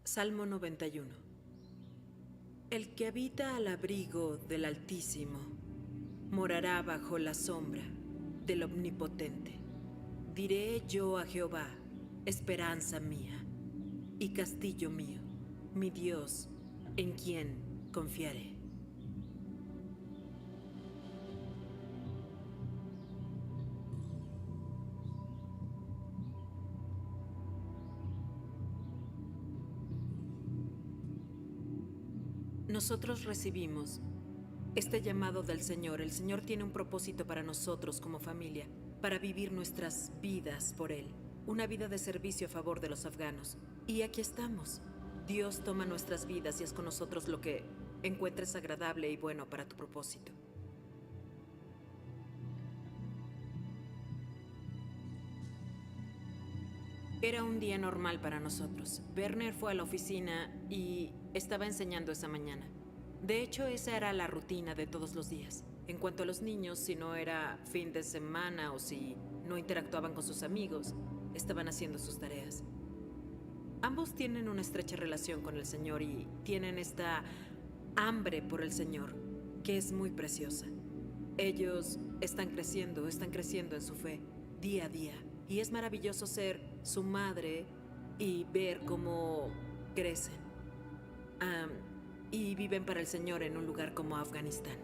Salmo 91. El que habita al abrigo del Altísimo morará bajo la sombra del Omnipotente. Diré yo a Jehová, esperanza mía y castillo mío, mi Dios, en quien confiaré. Nosotros recibimos este llamado del Señor. El Señor tiene un propósito para nosotros como familia, para vivir nuestras vidas por Él, una vida de servicio a favor de los afganos. Y aquí estamos. Dios toma nuestras vidas y es con nosotros lo que encuentres agradable y bueno para tu propósito. Era un día normal para nosotros. Werner fue a la oficina y estaba enseñando esa mañana. De hecho, esa era la rutina de todos los días. En cuanto a los niños, si no era fin de semana o si no interactuaban con sus amigos, estaban haciendo sus tareas. Ambos tienen una estrecha relación con el Señor y tienen esta hambre por el Señor, que es muy preciosa. Ellos están creciendo en su fe día a día. Y es maravilloso ser su madre y ver cómo crecen. Y viven para el Señor en un lugar como Afganistán.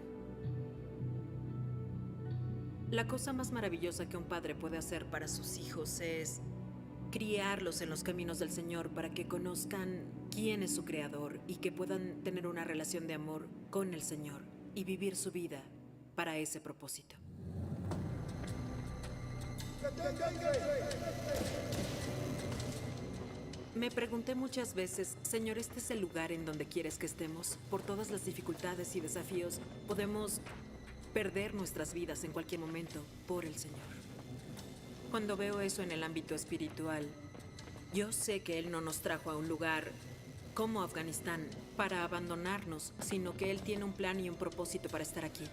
La cosa más maravillosa que un padre puede hacer para sus hijos es criarlos en los caminos del Señor para que conozcan quién es su creador y que puedan tener una relación de amor con el Señor y vivir su vida para ese propósito. Me pregunté muchas veces, Señor, ¿este es el lugar en donde quieres que estemos? Por todas las dificultades y desafíos, podemos perder nuestras vidas en cualquier momento por el Señor. Cuando veo eso en el ámbito espiritual, yo sé que Él no nos trajo a un lugar como Afganistán para abandonarnos, sino que Él tiene un plan y un propósito para estar aquí.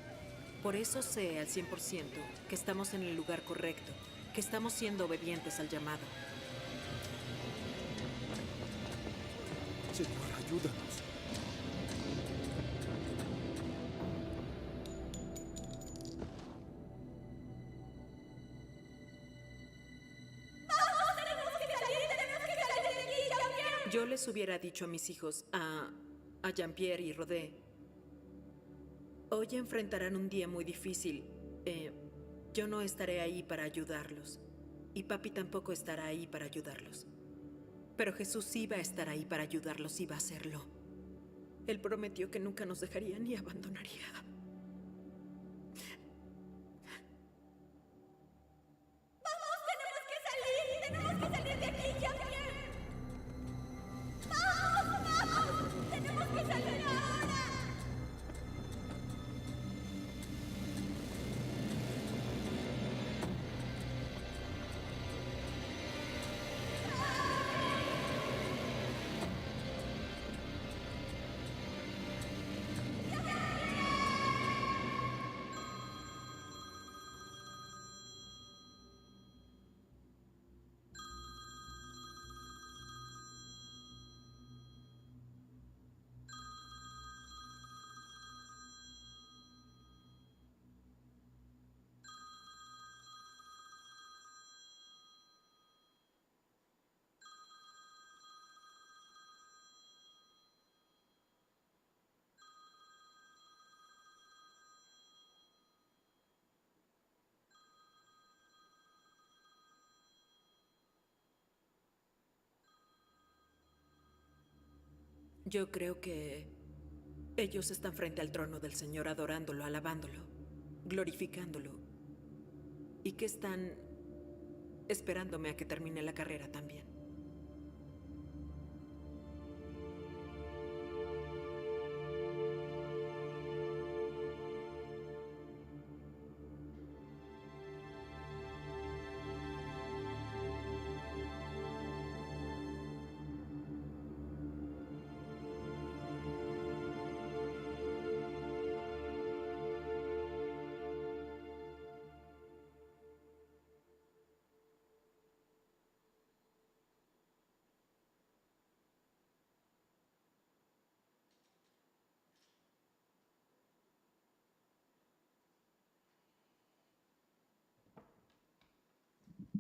Por eso sé al 100% que estamos en el lugar correcto, que estamos siendo obedientes al llamado. Señor, ayúdanos. Yo les hubiera dicho a mis hijos, a Jean-Pierre y Rodé, hoy enfrentarán un día muy difícil. Yo no estaré ahí para ayudarlos. Y papi tampoco estará ahí para ayudarlos. Pero Jesús iba a estar ahí para ayudarlos, iba a hacerlo. Él prometió que nunca nos dejaría ni abandonaría. ¡Tenemos que salir de aquí, Jean-Pierre! ¡Vamos! ¡Tenemos que salir ahora! Yo creo que ellos están frente al trono del Señor adorándolo, alabándolo, glorificándolo. Y que están esperándome a que termine la carrera también.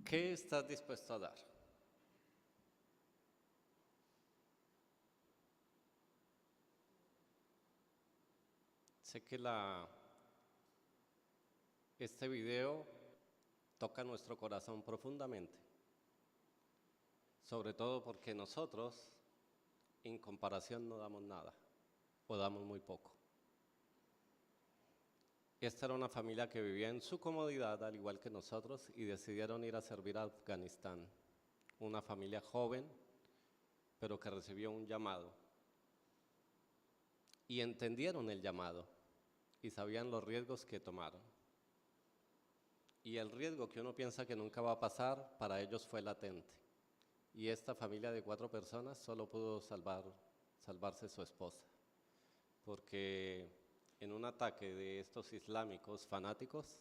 ¿Qué estás dispuesto a dar? Sé que este video toca nuestro corazón profundamente, sobre todo porque nosotros, en comparación, no damos nada, o damos muy poco. Esta era una familia que vivía en su comodidad, al igual que nosotros, y decidieron ir a servir a Afganistán. Una familia joven, pero que recibió un llamado. Y entendieron el llamado, y sabían los riesgos que tomaron. Y el riesgo que uno piensa que nunca va a pasar, para ellos fue latente. Y esta familia de 4 personas solo pudo salvarse su esposa, porque en un ataque de estos islámicos fanáticos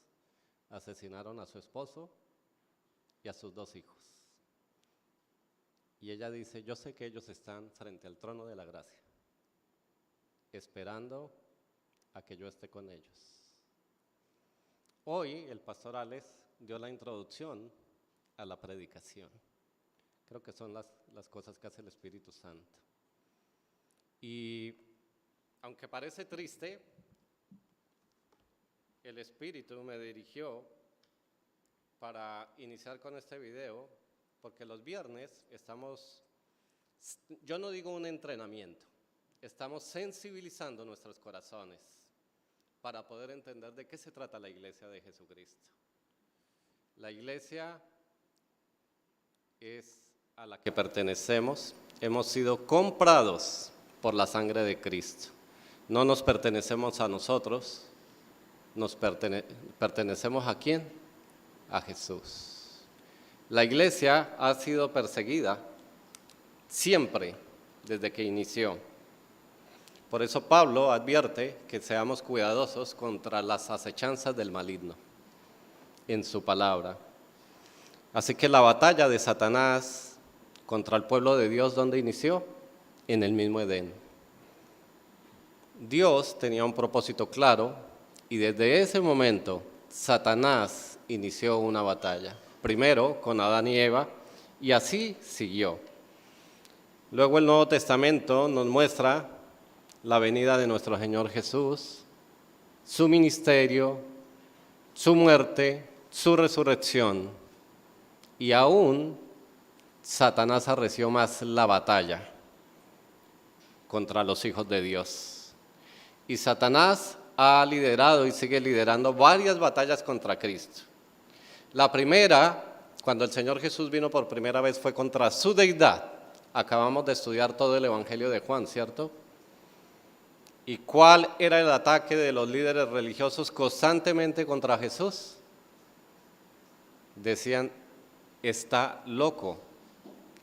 asesinaron a su esposo y a sus 2 hijos. Y ella dice: yo sé que ellos están frente al trono de la gracia, esperando a que yo esté con ellos. Hoy el pastor Alex dio la introducción a la predicación. Creo que son las cosas que hace el Espíritu Santo. Y aunque parece triste, el Espíritu me dirigió para iniciar con este video, porque los viernes estamos, yo no digo un entrenamiento, estamos sensibilizando nuestros corazones para poder entender de qué se trata la iglesia de Jesucristo. La iglesia es a la que pertenecemos, hemos sido comprados por la sangre de Cristo. No nos pertenecemos a nosotros, pertenecemos ¿a quién? A Jesús. La iglesia ha sido perseguida siempre desde que inició. Por eso Pablo advierte que seamos cuidadosos contra las acechanzas del maligno en su palabra. Así que la batalla de Satanás contra el pueblo de Dios, ¿dónde inició? En el mismo Edén. Dios tenía un propósito claro y desde ese momento Satanás inició una batalla. Primero con Adán y Eva y así siguió. Luego el Nuevo Testamento nos muestra la venida de nuestro Señor Jesús, su ministerio, su muerte, su resurrección. Y aún Satanás arreció más la batalla contra los hijos de Dios. Y Satanás ha liderado y sigue liderando varias batallas contra Cristo. La primera, cuando el Señor Jesús vino por primera vez, fue contra su deidad. Acabamos de estudiar todo el Evangelio de Juan, ¿cierto? ¿Y cuál era el ataque de los líderes religiosos constantemente contra Jesús? Decían: está loco,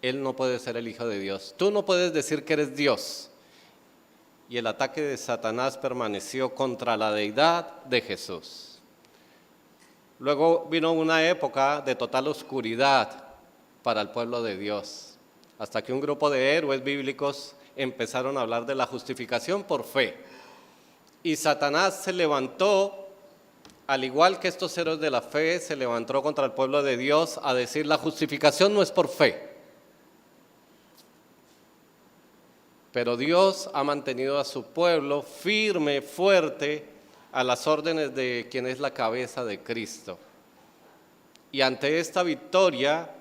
él no puede ser el Hijo de Dios, tú no puedes decir que eres Dios. Y el ataque de Satanás permaneció contra la deidad de Jesús. Luego vino una época de total oscuridad para el pueblo de Dios, hasta que un grupo de héroes bíblicos empezaron a hablar de la justificación por fe. Y Satanás se levantó, al igual que estos héroes de la fe, se levantó contra el pueblo de Dios a decir: la justificación no es por fe. Pero Dios ha mantenido a su pueblo firme, fuerte, a las órdenes de quien es la cabeza de Cristo. Y ante esta victoria,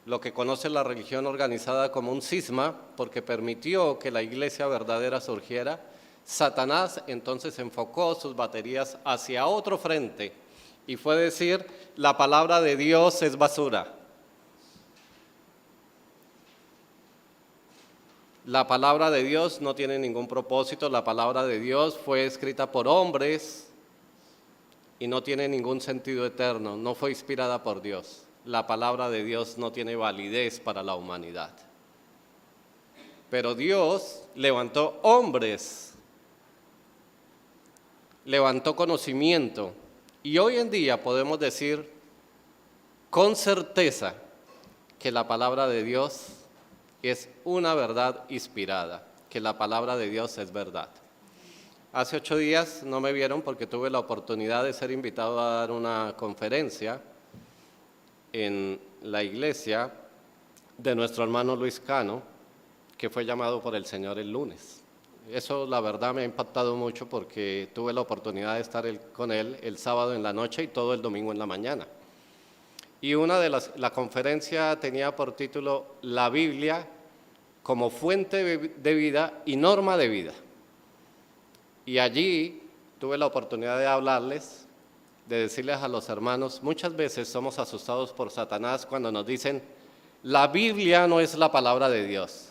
lo que conoce la religión organizada como un cisma, porque permitió que la iglesia verdadera surgiera, Satanás entonces enfocó sus baterías hacia otro frente y fue decir: la palabra de Dios es basura. La palabra de Dios no tiene ningún propósito, la palabra de Dios fue escrita por hombres y no tiene ningún sentido eterno, no fue inspirada por Dios. La palabra de Dios no tiene validez para la humanidad. Pero Dios levantó hombres, levantó conocimiento, y hoy en día podemos decir con certeza que la palabra de Dios es una verdad inspirada, que la palabra de Dios es verdad. Hace 8 días no me vieron porque tuve la oportunidad de ser invitado a dar una conferencia en la iglesia de nuestro hermano Luis Cano, que fue llamado por el Señor el lunes. Eso la verdad me ha impactado mucho porque tuve la oportunidad de estar con él el sábado en la noche y todo el domingo en la mañana. Y la conferencia tenía por título La Biblia como fuente de vida y norma de vida. Y allí tuve la oportunidad de hablarles, de decirles a los hermanos, muchas veces somos asustados por Satanás cuando nos dicen, la Biblia no es la palabra de Dios,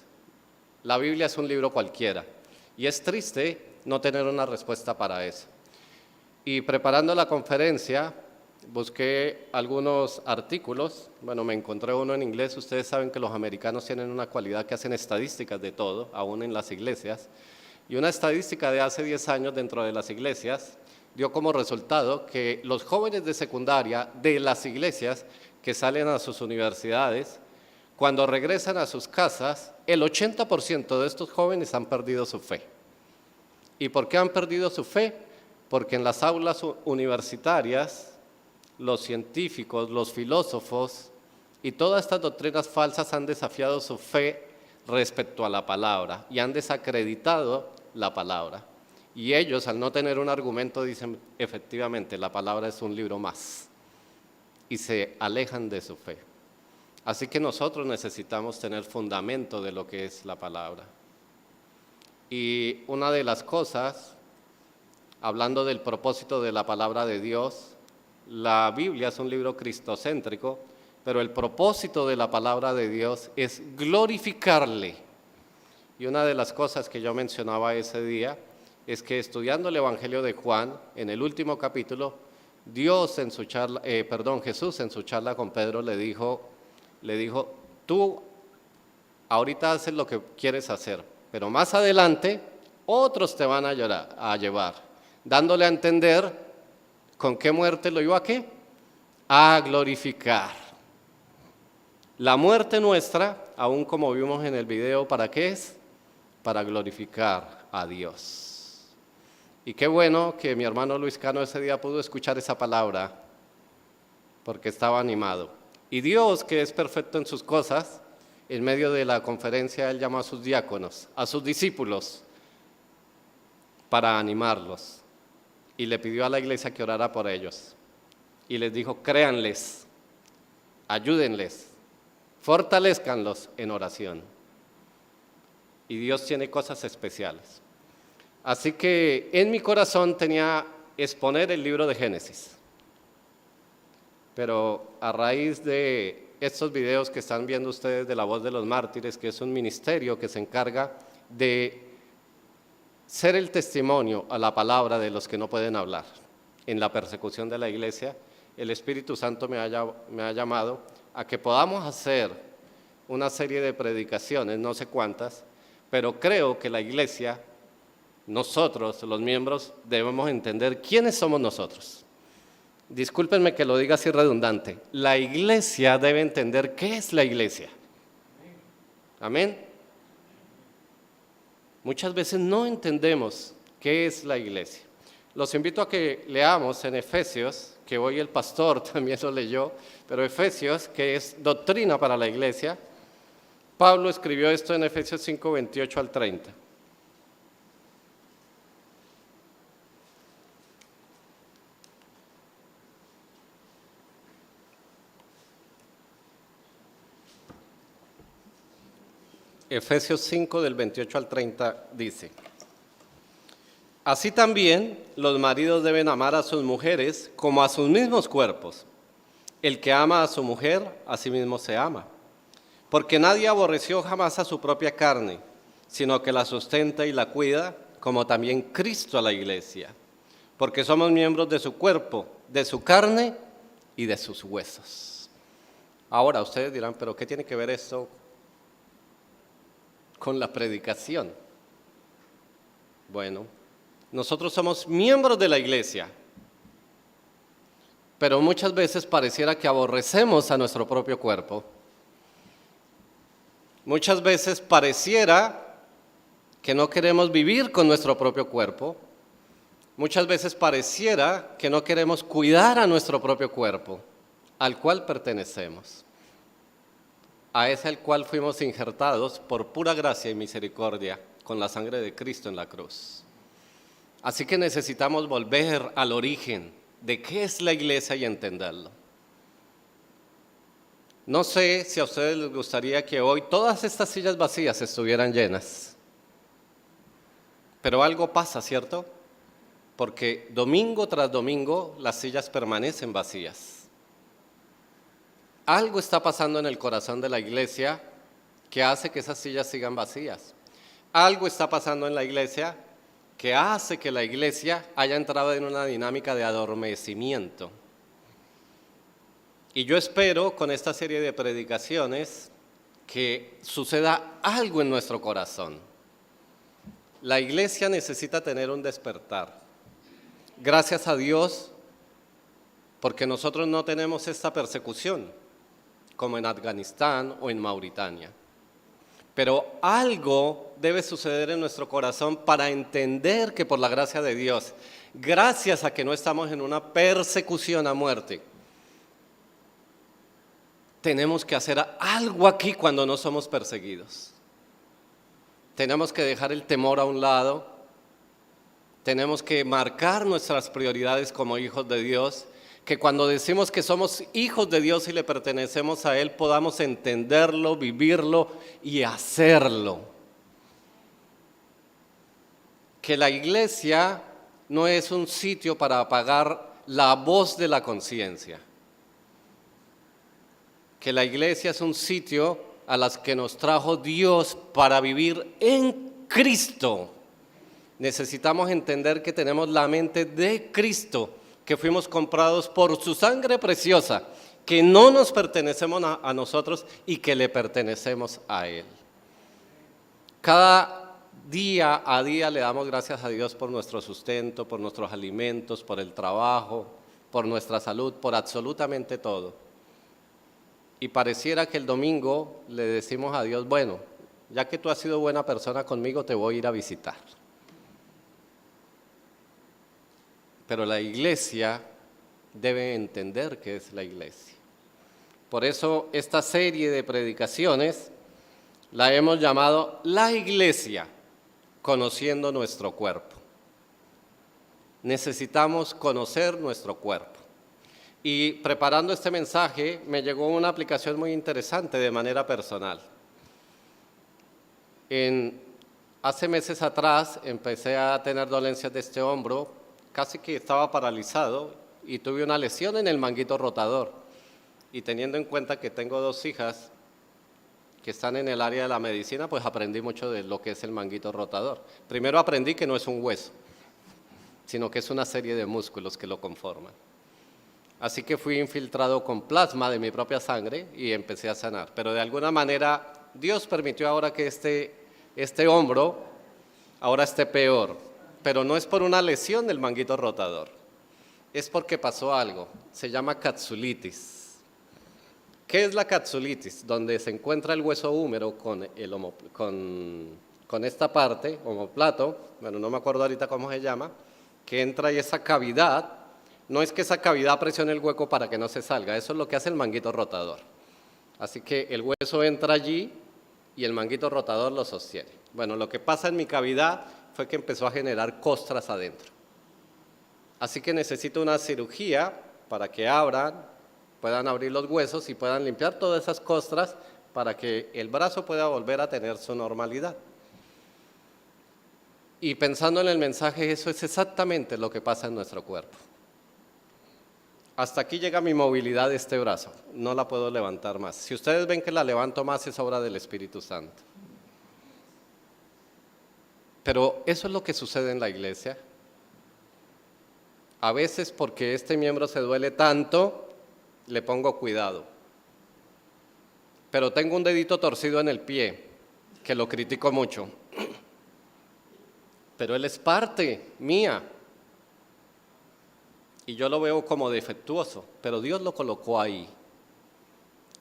la Biblia es un libro cualquiera. Y es triste no tener una respuesta para eso. Y preparando la conferencia, busqué algunos artículos, bueno, me encontré uno en inglés, ustedes saben que los americanos tienen una cualidad que hacen estadísticas de todo, aún en las iglesias, y una estadística de hace 10 años dentro de las iglesias dio como resultado que los jóvenes de secundaria de las iglesias que salen a sus universidades, cuando regresan a sus casas, el 80% de estos jóvenes han perdido su fe. ¿Y por qué han perdido su fe? Porque en las aulas universitarias, los científicos, los filósofos y todas estas doctrinas falsas han desafiado su fe respecto a la palabra y han desacreditado la palabra. Y ellos, al no tener un argumento, dicen, efectivamente, la palabra es un libro más. Y se alejan de su fe. Así que nosotros necesitamos tener fundamento de lo que es la palabra. Y una de las cosas, hablando del propósito de la palabra de Dios, la Biblia es un libro cristocéntrico, pero el propósito de la palabra de Dios es glorificarle. Y una de las cosas que yo mencionaba ese día es que estudiando el Evangelio de Juan, en el último capítulo, Jesús en su charla con Pedro le dijo, tú ahorita haces lo que quieres hacer, pero más adelante otros te van a llevar, dándole a entender con qué muerte lo iba a glorificar. La muerte nuestra, aún como vimos en el video, ¿para qué es? Para glorificar a Dios. Y qué bueno que mi hermano Luis Cano ese día pudo escuchar esa palabra, porque estaba animado. Y Dios, que es perfecto en sus cosas, en medio de la conferencia Él llamó a sus diáconos, a sus discípulos, para animarlos. Y le pidió a la iglesia que orara por ellos. Y les dijo, créanles, ayúdenles, fortalezcanlos en oración. Y Dios tiene cosas especiales. Así que en mi corazón tenía exponer el libro de Génesis. Pero a raíz de estos videos que están viendo ustedes de La Voz de los Mártires, que es un ministerio que se encarga de ser el testimonio a la palabra de los que no pueden hablar en la persecución de la iglesia, el Espíritu Santo me ha llamado a que podamos hacer una serie de predicaciones, no sé cuántas, pero creo que la iglesia, nosotros, los miembros, debemos entender quiénes somos nosotros. Discúlpenme que lo diga así redundante. La iglesia debe entender qué es la iglesia. Amén. Muchas veces no entendemos qué es la iglesia. Los invito a que leamos en Efesios, que hoy el pastor también lo leyó, pero Efesios, que es doctrina para la iglesia. Pablo escribió esto en Efesios 5, 28 al 30. Efesios 5 del 28 al 30 dice, así también los maridos deben amar a sus mujeres como a sus mismos cuerpos. El que ama a su mujer, a sí mismo se ama. Porque nadie aborreció jamás a su propia carne, sino que la sustenta y la cuida, como también Cristo a la iglesia. Porque somos miembros de su cuerpo, de su carne y de sus huesos. Ahora ustedes dirán, ¿pero qué tiene que ver esto con la predicación? Bueno, nosotros somos miembros de la iglesia, pero muchas veces pareciera que aborrecemos a nuestro propio cuerpo. Muchas veces pareciera que no queremos vivir con nuestro propio cuerpo. Muchas veces pareciera que no queremos cuidar a nuestro propio cuerpo. al cual pertenecemos, a ese al cual fuimos injertados por pura gracia y misericordia con la sangre de Cristo en la cruz. Así que necesitamos volver al origen de qué es la iglesia y entenderlo. No sé si a ustedes les gustaría que hoy todas estas sillas vacías estuvieran llenas, pero algo pasa, ¿cierto? Porque domingo tras domingo las sillas permanecen vacías. Algo está pasando en el corazón de la iglesia que hace que esas sillas sigan vacías. Algo está pasando en la iglesia que hace que la iglesia haya entrado en una dinámica de adormecimiento. Y yo espero con esta serie de predicaciones que suceda algo en nuestro corazón. La iglesia necesita tener un despertar. Gracias a Dios, porque nosotros no tenemos esta persecución, como en Afganistán o en Mauritania. Pero algo debe suceder en nuestro corazón para entender que por la gracia de Dios, gracias a que no estamos en una persecución a muerte, tenemos que hacer algo aquí cuando no somos perseguidos. Tenemos que dejar el temor a un lado, tenemos que marcar nuestras prioridades como hijos de Dios, que cuando decimos que somos hijos de Dios y le pertenecemos a Él, podamos entenderlo, vivirlo y hacerlo. Que la iglesia no es un sitio para apagar la voz de la conciencia. Que la iglesia es un sitio a las que nos trajo Dios para vivir en Cristo. Necesitamos entender que tenemos la mente de Cristo, que fuimos comprados por su sangre preciosa, que no nos pertenecemos a nosotros y que le pertenecemos a Él. Cada día a día le damos gracias a Dios por nuestro sustento, por nuestros alimentos, por el trabajo, por nuestra salud, por absolutamente todo. Y pareciera que el domingo le decimos a Dios, bueno, ya que tú has sido buena persona conmigo, te voy a ir a visitar. Pero la iglesia debe entender qué es la iglesia. Por eso esta serie de predicaciones la hemos llamado La Iglesia, conociendo nuestro cuerpo. Necesitamos conocer nuestro cuerpo. Y preparando este mensaje me llegó una aplicación muy interesante de manera personal. Hace meses atrás empecé a tener dolencias de este hombro, casi que estaba paralizado y tuve una lesión en el manguito rotador. Y teniendo en cuenta que tengo 2 hijas que están en el área de la medicina, pues aprendí mucho de lo que es el manguito rotador. Primero aprendí que no es un hueso, sino que es una serie de músculos que lo conforman. Así que fui infiltrado con plasma de mi propia sangre y empecé a sanar. Pero de alguna manera Dios permitió ahora que este hombro ahora esté peor. Pero no es por una lesión del manguito rotador. Es porque pasó algo. Se llama capsulitis. ¿Qué es la capsulitis? Donde se encuentra el hueso húmero con esta parte, omóplato, bueno, no me acuerdo ahorita cómo se llama, que entra y esa cavidad. No es que esa cavidad presione el hueco para que no se salga, eso es lo que hace el manguito rotador. Así que el hueso entra allí y el manguito rotador lo sostiene. Bueno, lo que pasa en mi cavidad fue que empezó a generar costras adentro. Así que necesito una cirugía para que puedan abrir los huesos y puedan limpiar todas esas costras para que el brazo pueda volver a tener su normalidad. Y pensando en el mensaje, eso es exactamente lo que pasa en nuestro cuerpo. Hasta aquí llega mi movilidad de este brazo, no la puedo levantar más. Si ustedes ven que la levanto más, es obra del Espíritu Santo. Pero eso es lo que sucede en la iglesia. A veces porque este miembro se duele tanto, le pongo cuidado. Pero tengo un dedito torcido en el pie, que lo critico mucho. Pero él es parte mía. Y yo lo veo como defectuoso, pero Dios lo colocó ahí.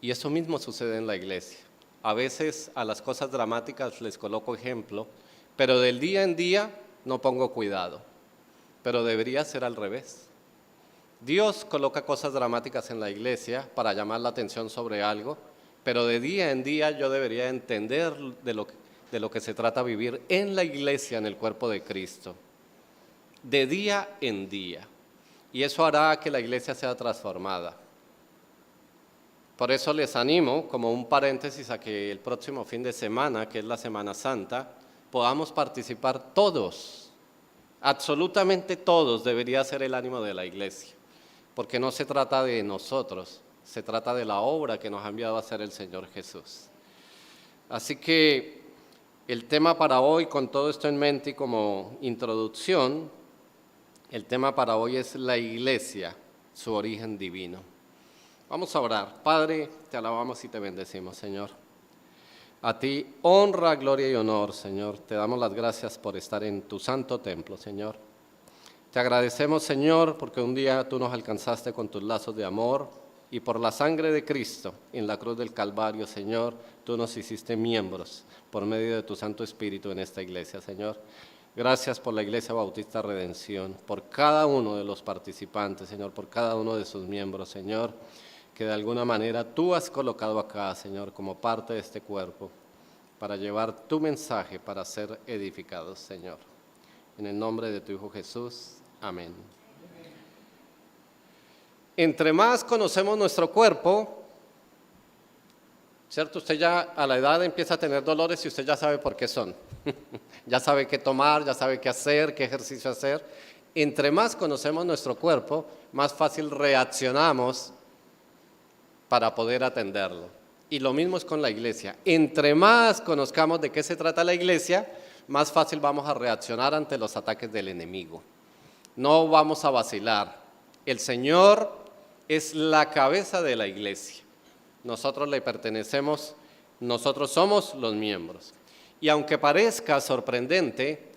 Y eso mismo sucede en la iglesia. A veces a las cosas dramáticas les coloco ejemplo, pero del día en día no pongo cuidado. Pero debería ser al revés. Dios coloca cosas dramáticas en la iglesia para llamar la atención sobre algo, pero de día en día yo debería entender de lo que se trata vivir en la iglesia, en el cuerpo de Cristo, de día en día. Y eso hará que la iglesia sea transformada. Por eso les animo, como un paréntesis, a que el próximo fin de semana, que es la Semana Santa, podamos participar todos, absolutamente todos debería ser el ánimo de la iglesia, porque no se trata de nosotros, se trata de la obra que nos ha enviado a hacer el Señor Jesús. Así que el tema para hoy, con todo esto en mente y como introducción, el tema para hoy es la iglesia, su origen divino. Vamos a orar. Padre, te alabamos y te bendecimos, Señor. A ti honra, gloria y honor, Señor. Te damos las gracias por estar en tu santo templo, Señor. Te agradecemos, Señor, porque un día tú nos alcanzaste con tus lazos de amor y por la sangre de Cristo en la cruz del Calvario, Señor, tú nos hiciste miembros por medio de tu Santo Espíritu en esta iglesia, Señor. Gracias por la Iglesia Bautista Redención, por cada uno de los participantes, Señor, por cada uno de sus miembros, Señor, que de alguna manera tú has colocado acá, Señor, como parte de este cuerpo, para llevar tu mensaje, para ser edificados, Señor. En el nombre de tu Hijo Jesús, amén. Entre más conocemos nuestro cuerpo, ¿cierto? Usted ya a la edad empieza a tener dolores y usted ya sabe por qué son. Ya sabe qué tomar, ya sabe qué hacer, qué ejercicio hacer. Entre más conocemos nuestro cuerpo, más fácil reaccionamos para poder atenderlo. Y lo mismo es con la iglesia. Entre más conozcamos de qué se trata la iglesia, más fácil vamos a reaccionar ante los ataques del enemigo. No vamos a vacilar. El Señor es la cabeza de la iglesia. Nosotros le pertenecemos, nosotros somos los miembros. Y aunque parezca sorprendente,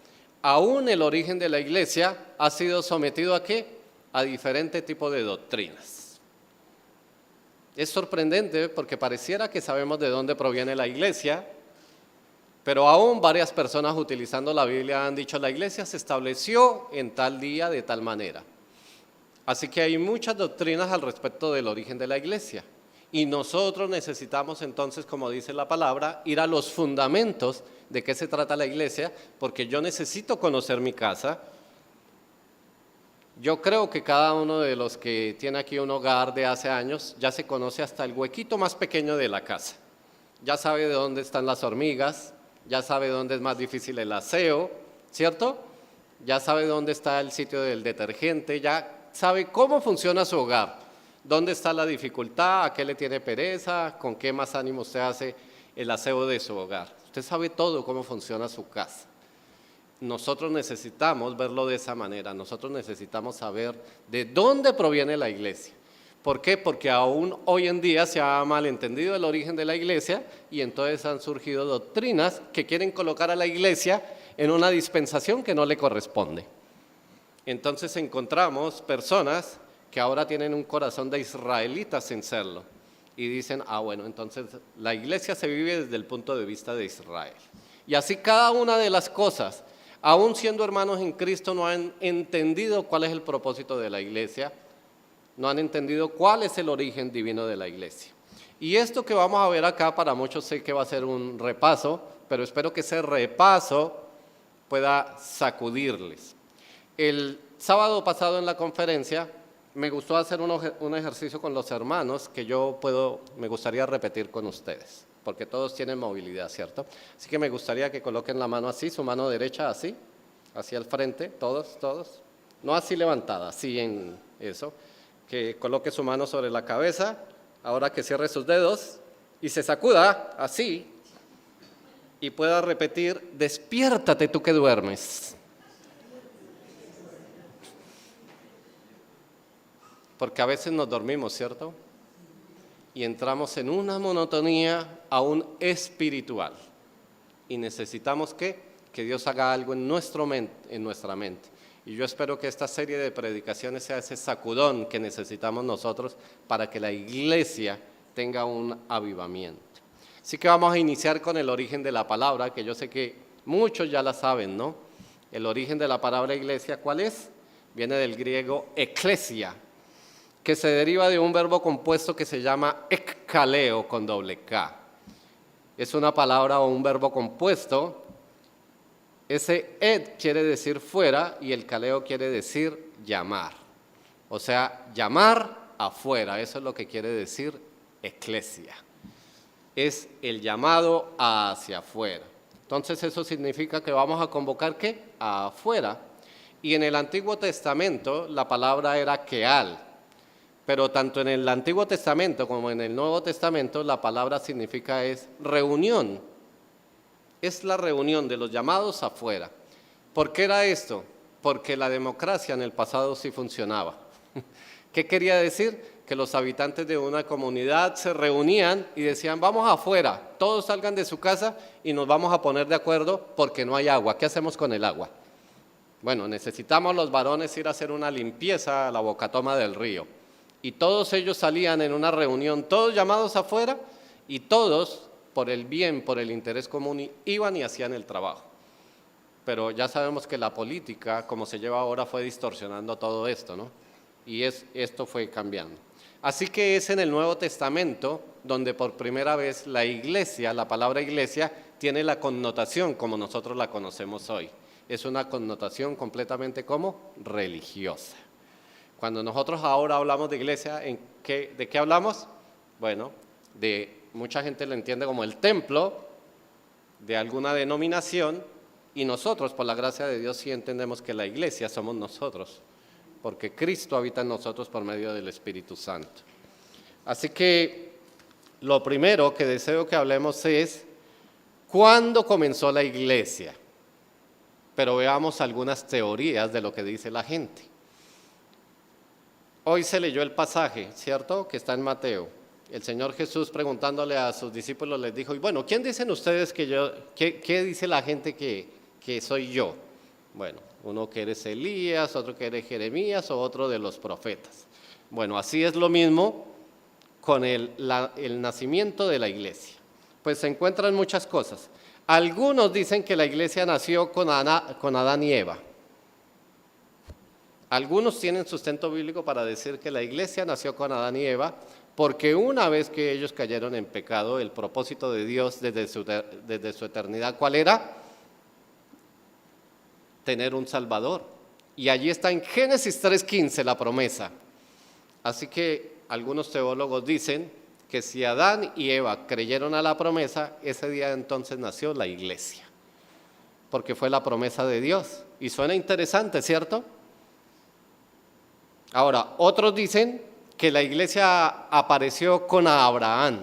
aún el origen de la iglesia ha sido sometido ¿a qué? A diferentes tipos de doctrinas. Es sorprendente porque pareciera que sabemos de dónde proviene la iglesia, pero aún varias personas utilizando la Biblia han dicho la iglesia se estableció en tal día de tal manera. Así que hay muchas doctrinas al respecto del origen de la iglesia. Y nosotros necesitamos entonces, como dice la palabra, ir a los fundamentos de qué se trata la iglesia, porque yo necesito conocer mi casa. Yo creo que cada uno de los que tiene aquí un hogar de hace años ya se conoce hasta el huequito más pequeño de la casa. Ya sabe de dónde están las hormigas, ya sabe dónde es más difícil el aseo, ¿cierto? Ya sabe dónde está el sitio del detergente, ya sabe cómo funciona su hogar, dónde está la dificultad, a qué le tiene pereza, con qué más ánimo usted hace el aseo de su hogar. Usted sabe todo cómo funciona su casa. Nosotros necesitamos verlo de esa manera, nosotros necesitamos saber de dónde proviene la iglesia. ¿Por qué? Porque aún hoy en día se ha malentendido el origen de la iglesia y entonces han surgido doctrinas que quieren colocar a la iglesia en una dispensación que no le corresponde. Entonces encontramos personas que ahora tienen un corazón de israelitas sin serlo y dicen, bueno, entonces la iglesia se vive desde el punto de vista de Israel. Y así cada una de las cosas, aún siendo hermanos en Cristo, no han entendido cuál es el propósito de la iglesia, no han entendido cuál es el origen divino de la iglesia. Y esto que vamos a ver acá, para muchos sé que va a ser un repaso, pero espero que ese repaso pueda sacudirles. El sábado pasado en la conferencia me gustó hacer un ejercicio con los hermanos que me gustaría repetir con ustedes, porque todos tienen movilidad, ¿cierto? Así que me gustaría que coloquen la mano así, su mano derecha así, hacia el frente, todos, no así levantada, así en eso, que coloque su mano sobre la cabeza, ahora que cierre sus dedos y se sacuda así y pueda repetir, despiértate tú que duermes. Porque a veces nos dormimos, ¿cierto? Y entramos en una monotonía aún espiritual. Y necesitamos que Dios haga algo en nuestra mente. Y yo espero que esta serie de predicaciones sea ese sacudón que necesitamos nosotros para que la iglesia tenga un avivamiento. Así que vamos a iniciar con el origen de la palabra, que yo sé que muchos ya la saben, ¿no? El origen de la palabra iglesia, ¿cuál es? Viene del griego eklesia. que se deriva de un verbo compuesto que se llama ekkaleo con doble K. Es una palabra o un verbo compuesto. Ese et quiere decir fuera y el kaleo quiere decir llamar. O sea, llamar afuera, eso es lo que quiere decir eclesia. Es el llamado hacia afuera. Entonces eso significa que vamos a convocar ¿qué? Afuera. Y en el Antiguo Testamento la palabra era keal, pero tanto en el Antiguo Testamento como en el Nuevo Testamento la palabra significa es reunión. Es la reunión de los llamados afuera. ¿Por qué era esto? Porque la democracia en el pasado sí funcionaba. ¿Qué quería decir? Que los habitantes de una comunidad se reunían y decían, vamos afuera, todos salgan de su casa y nos vamos a poner de acuerdo porque no hay agua. ¿Qué hacemos con el agua? Bueno, necesitamos los varones ir a hacer una limpieza a la bocatoma del río. Y todos ellos salían en una reunión, todos llamados afuera, y todos, por el bien, por el interés común, iban y hacían el trabajo. Pero ya sabemos que la política, como se lleva ahora, fue distorsionando todo esto, ¿no? Y esto fue cambiando. Así que es en el Nuevo Testamento donde por primera vez la iglesia, la palabra iglesia, tiene la connotación como nosotros la conocemos hoy. Es una connotación completamente como religiosa. Cuando nosotros ahora hablamos de iglesia, ¿de qué hablamos? Bueno, mucha gente lo entiende como el templo de alguna denominación, y nosotros, por la gracia de Dios, sí entendemos que la iglesia somos nosotros, porque Cristo habita en nosotros por medio del Espíritu Santo. Así que lo primero que deseo que hablemos es, ¿cuándo comenzó la iglesia? Pero veamos algunas teorías de lo que dice la gente. Hoy se leyó el pasaje, ¿cierto?, que está en Mateo. El Señor Jesús, preguntándole a sus discípulos, les dijo, y bueno, ¿quién dicen ustedes que yo, qué dice la gente que soy yo? Bueno, uno que eres Elías, otro que eres Jeremías o otro de los profetas. Bueno, así es lo mismo con el nacimiento de la iglesia. Pues se encuentran muchas cosas. Algunos dicen que la iglesia nació con Adán y Eva. Algunos tienen sustento bíblico para decir que la iglesia nació con Adán y Eva, porque una vez que ellos cayeron en pecado, el propósito de Dios desde su eternidad, ¿cuál era? Tener un Salvador. Y allí está en Génesis 3:15 la promesa. Así que algunos teólogos dicen que si Adán y Eva creyeron a la promesa, ese día entonces nació la iglesia, porque fue la promesa de Dios. Y suena interesante, ¿cierto? Ahora, otros dicen que la iglesia apareció con Abraham,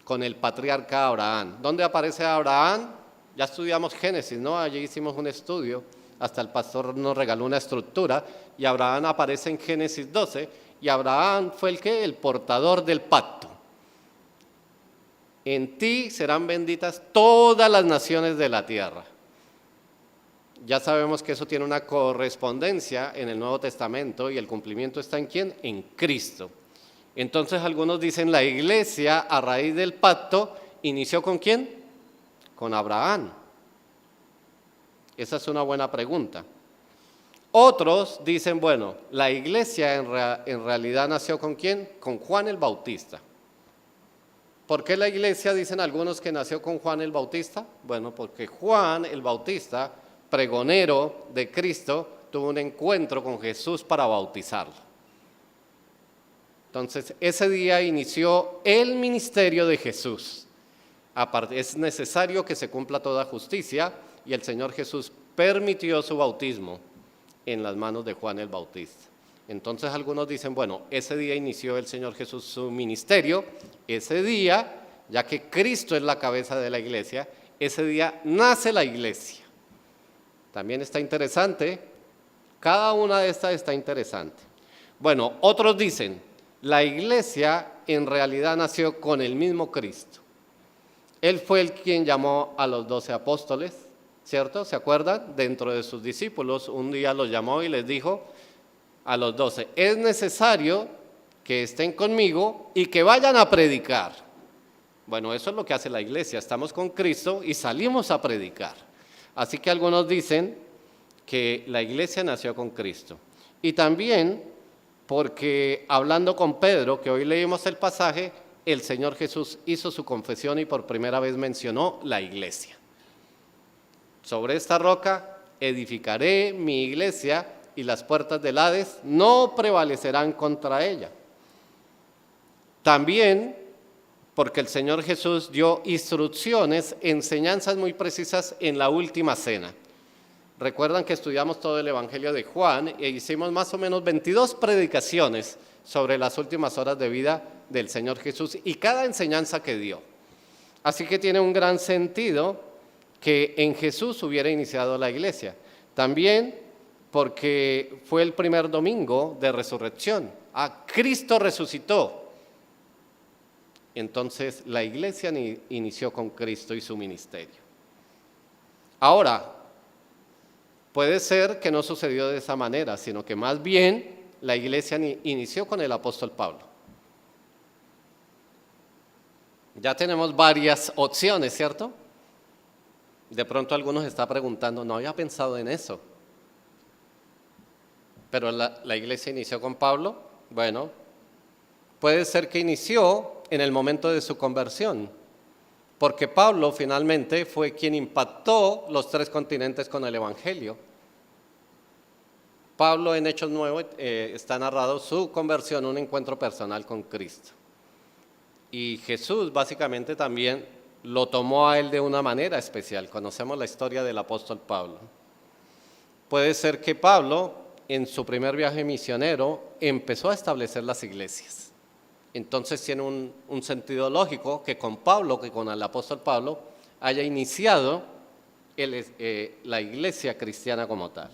con el patriarca Abraham. ¿Dónde aparece Abraham? Ya estudiamos Génesis, ¿no? Allí hicimos un estudio, hasta el pastor nos regaló una estructura, y Abraham aparece en Génesis 12, y Abraham fue el portador del pacto. En ti serán benditas todas las naciones de la tierra. Ya sabemos que eso tiene una correspondencia en el Nuevo Testamento, y el cumplimiento está ¿en quién? En Cristo. Entonces algunos dicen la iglesia a raíz del pacto inició ¿con quién? Con Abraham. Esa es una buena pregunta. Otros dicen, bueno, la iglesia en realidad nació ¿con quién? Con Juan el Bautista. ¿Por qué la iglesia dicen algunos que nació con Juan el Bautista? Bueno, porque Juan el Bautista, pregonero de Cristo, tuvo un encuentro con Jesús para bautizarlo. Entonces, ese día inició el ministerio de Jesús. Es necesario que se cumpla toda justicia, y el Señor Jesús permitió su bautismo en las manos de Juan el Bautista. Entonces algunos dicen, bueno, ese día inició el Señor Jesús su ministerio, ese día, ya que Cristo es la cabeza de la iglesia, ese día nace la iglesia. También está interesante, cada una de estas está interesante. Bueno, otros dicen, la iglesia en realidad nació con el mismo Cristo. Él fue el quien llamó a los 12 apóstoles, ¿cierto? ¿Se acuerdan? Dentro de sus discípulos, un día los llamó y les dijo a los 12, es necesario que estén conmigo y que vayan a predicar. Bueno, eso es lo que hace la iglesia, estamos con Cristo y salimos a predicar. Así que algunos dicen que la iglesia nació con Cristo. Y también porque hablando con Pedro, que hoy leímos el pasaje, el Señor Jesús hizo su confesión y por primera vez mencionó la iglesia. Sobre esta roca edificaré mi iglesia y las puertas del Hades no prevalecerán contra ella. También porque el Señor Jesús dio instrucciones, enseñanzas muy precisas en la última cena. Recuerdan que estudiamos todo el Evangelio de Juan e hicimos más o menos 22 predicaciones sobre las últimas horas de vida del Señor Jesús y cada enseñanza que dio. Así que tiene un gran sentido que en Jesús hubiera iniciado la iglesia. También porque fue el primer domingo de resurrección. Cristo resucitó. Entonces la iglesia inició con Cristo y su ministerio. Ahora, puede ser que no sucedió de esa manera, sino que más bien la iglesia inició con el apóstol Pablo. Ya tenemos varias opciones, ¿cierto? De pronto algunos están preguntando, no había pensado en eso. Pero la iglesia inició con Pablo. Bueno, puede ser que inició en el momento de su conversión, porque Pablo finalmente fue quien impactó los 3 continentes con el Evangelio. Pablo en Hechos 9 está narrado su conversión, un encuentro personal con Cristo. Y Jesús básicamente también lo tomó a él de una manera especial. Conocemos la historia del apóstol Pablo. Puede ser que Pablo, en su primer viaje misionero, empezó a establecer las iglesias. Entonces tiene un sentido lógico que con Pablo, que con el apóstol Pablo, haya iniciado la iglesia cristiana como tal.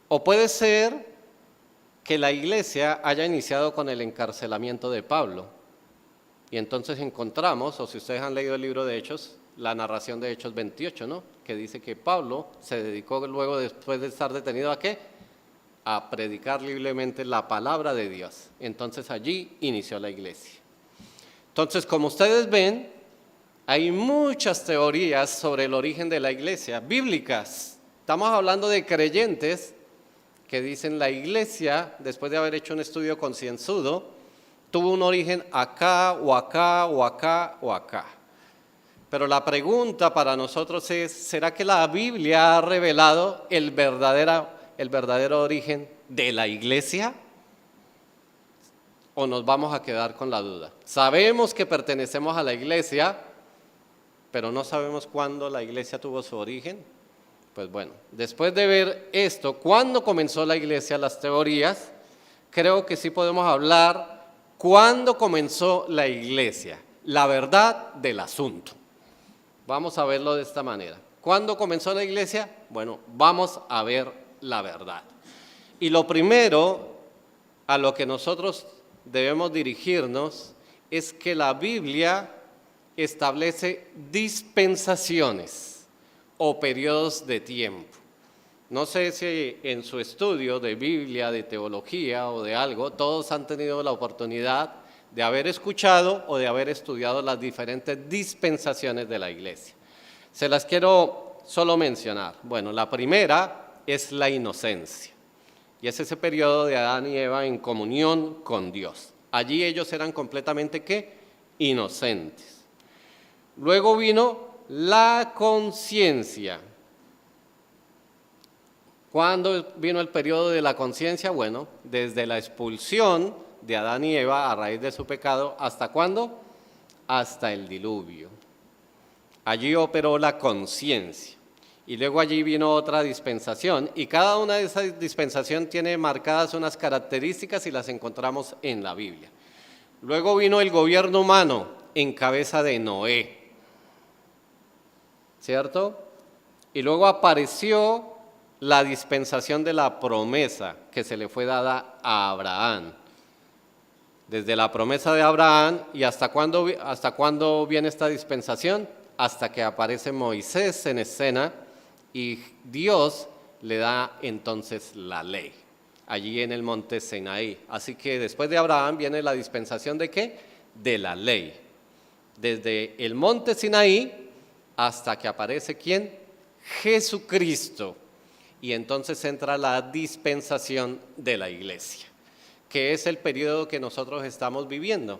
O puede ser que la iglesia haya iniciado con el encarcelamiento de Pablo. Y entonces encontramos, o si ustedes han leído el libro de Hechos, la narración de Hechos 28, ¿no? Que dice que Pablo se dedicó luego, después de estar detenido, ¿a qué? A predicar libremente la palabra de Dios. Entonces allí inició la iglesia. Entonces, como ustedes ven, hay muchas teorías sobre el origen de la iglesia, bíblicas. Estamos hablando de creyentes que dicen la iglesia, después de haber hecho un estudio concienzudo, tuvo un origen acá o acá o acá o acá. Pero la pregunta para nosotros es, ¿será que la Biblia ha revelado el verdadero origen de la iglesia? ¿O nos vamos a quedar con la duda? Sabemos que pertenecemos a la iglesia, pero no sabemos cuándo la iglesia tuvo su origen. Pues bueno, después de ver esto, ¿cuándo comenzó la iglesia? Las teorías, creo que sí podemos hablar cuándo comenzó la iglesia, la verdad del asunto. Vamos a verlo de esta manera. ¿Cuándo comenzó la iglesia? Bueno, vamos a ver la verdad. Y lo primero a lo que nosotros debemos dirigirnos es que la Biblia establece dispensaciones o periodos de tiempo. No sé si en su estudio de Biblia, de teología o de algo, todos han tenido la oportunidad de haber escuchado o de haber estudiado las diferentes dispensaciones de la iglesia. Se las quiero solo mencionar. Bueno, la primera es la inocencia. Y es ese periodo de Adán y Eva en comunión con Dios. Allí ellos eran completamente, ¿qué? Inocentes. Luego vino la conciencia. ¿Cuándo vino el periodo de la conciencia? Bueno, desde la expulsión de Adán y Eva a raíz de su pecado, ¿hasta cuándo? Hasta el diluvio. Allí operó la conciencia. Y luego allí vino otra dispensación, y cada una de esas dispensaciones tiene marcadas unas características y las encontramos en la Biblia. Luego vino el gobierno humano en cabeza de Noé, ¿cierto? Y luego apareció la dispensación de la promesa que se le fue dada a Abraham. Desde la promesa de Abraham, ¿y hasta cuándo viene esta dispensación? Hasta que aparece Moisés en escena y Dios le da entonces la ley, allí en el monte Sinaí. Así que después de Abraham viene la dispensación ¿de qué? De la ley. Desde el monte Sinaí hasta que aparece ¿quién? Jesucristo. Y entonces entra la dispensación de la iglesia. que es el periodo que nosotros estamos viviendo.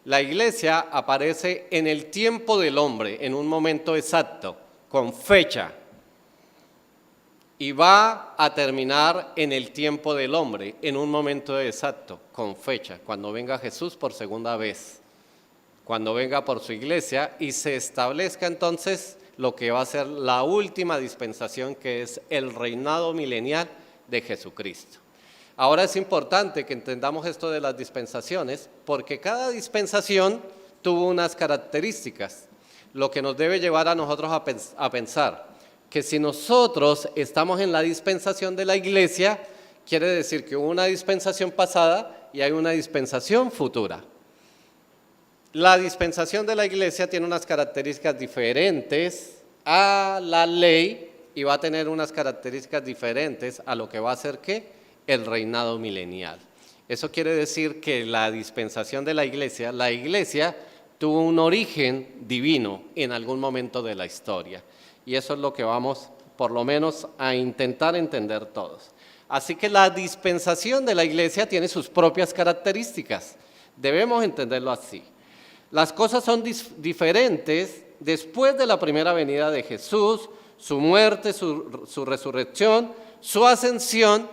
La iglesia aparece en el tiempo del hombre, en un momento exacto, con fecha, y va a terminar en el tiempo del hombre, en un momento exacto, con fecha, cuando venga Jesús por segunda vez, cuando venga por su iglesia y se establezca entonces lo que va a ser la última dispensación, que es el reinado milenial de Jesucristo. Ahora es importante que entendamos esto de las dispensaciones, porque cada dispensación tuvo unas características, lo que nos debe llevar a nosotros a pensar que si nosotros estamos en la dispensación de la iglesia, quiere decir que hubo una dispensación pasada y hay una dispensación futura. La dispensación de la iglesia tiene unas características diferentes a la ley y va a tener unas características diferentes a lo que va a ser ¿qué? El reinado milenial. Eso quiere decir que la dispensación de la iglesia tuvo un origen divino en algún momento de la historia. Y eso es lo que vamos, por lo menos, a intentar entender todos. Así que la dispensación de la iglesia tiene sus propias características. Debemos entenderlo así. Las cosas son diferentes después de la primera venida de Jesús, su muerte, su resurrección, su ascensión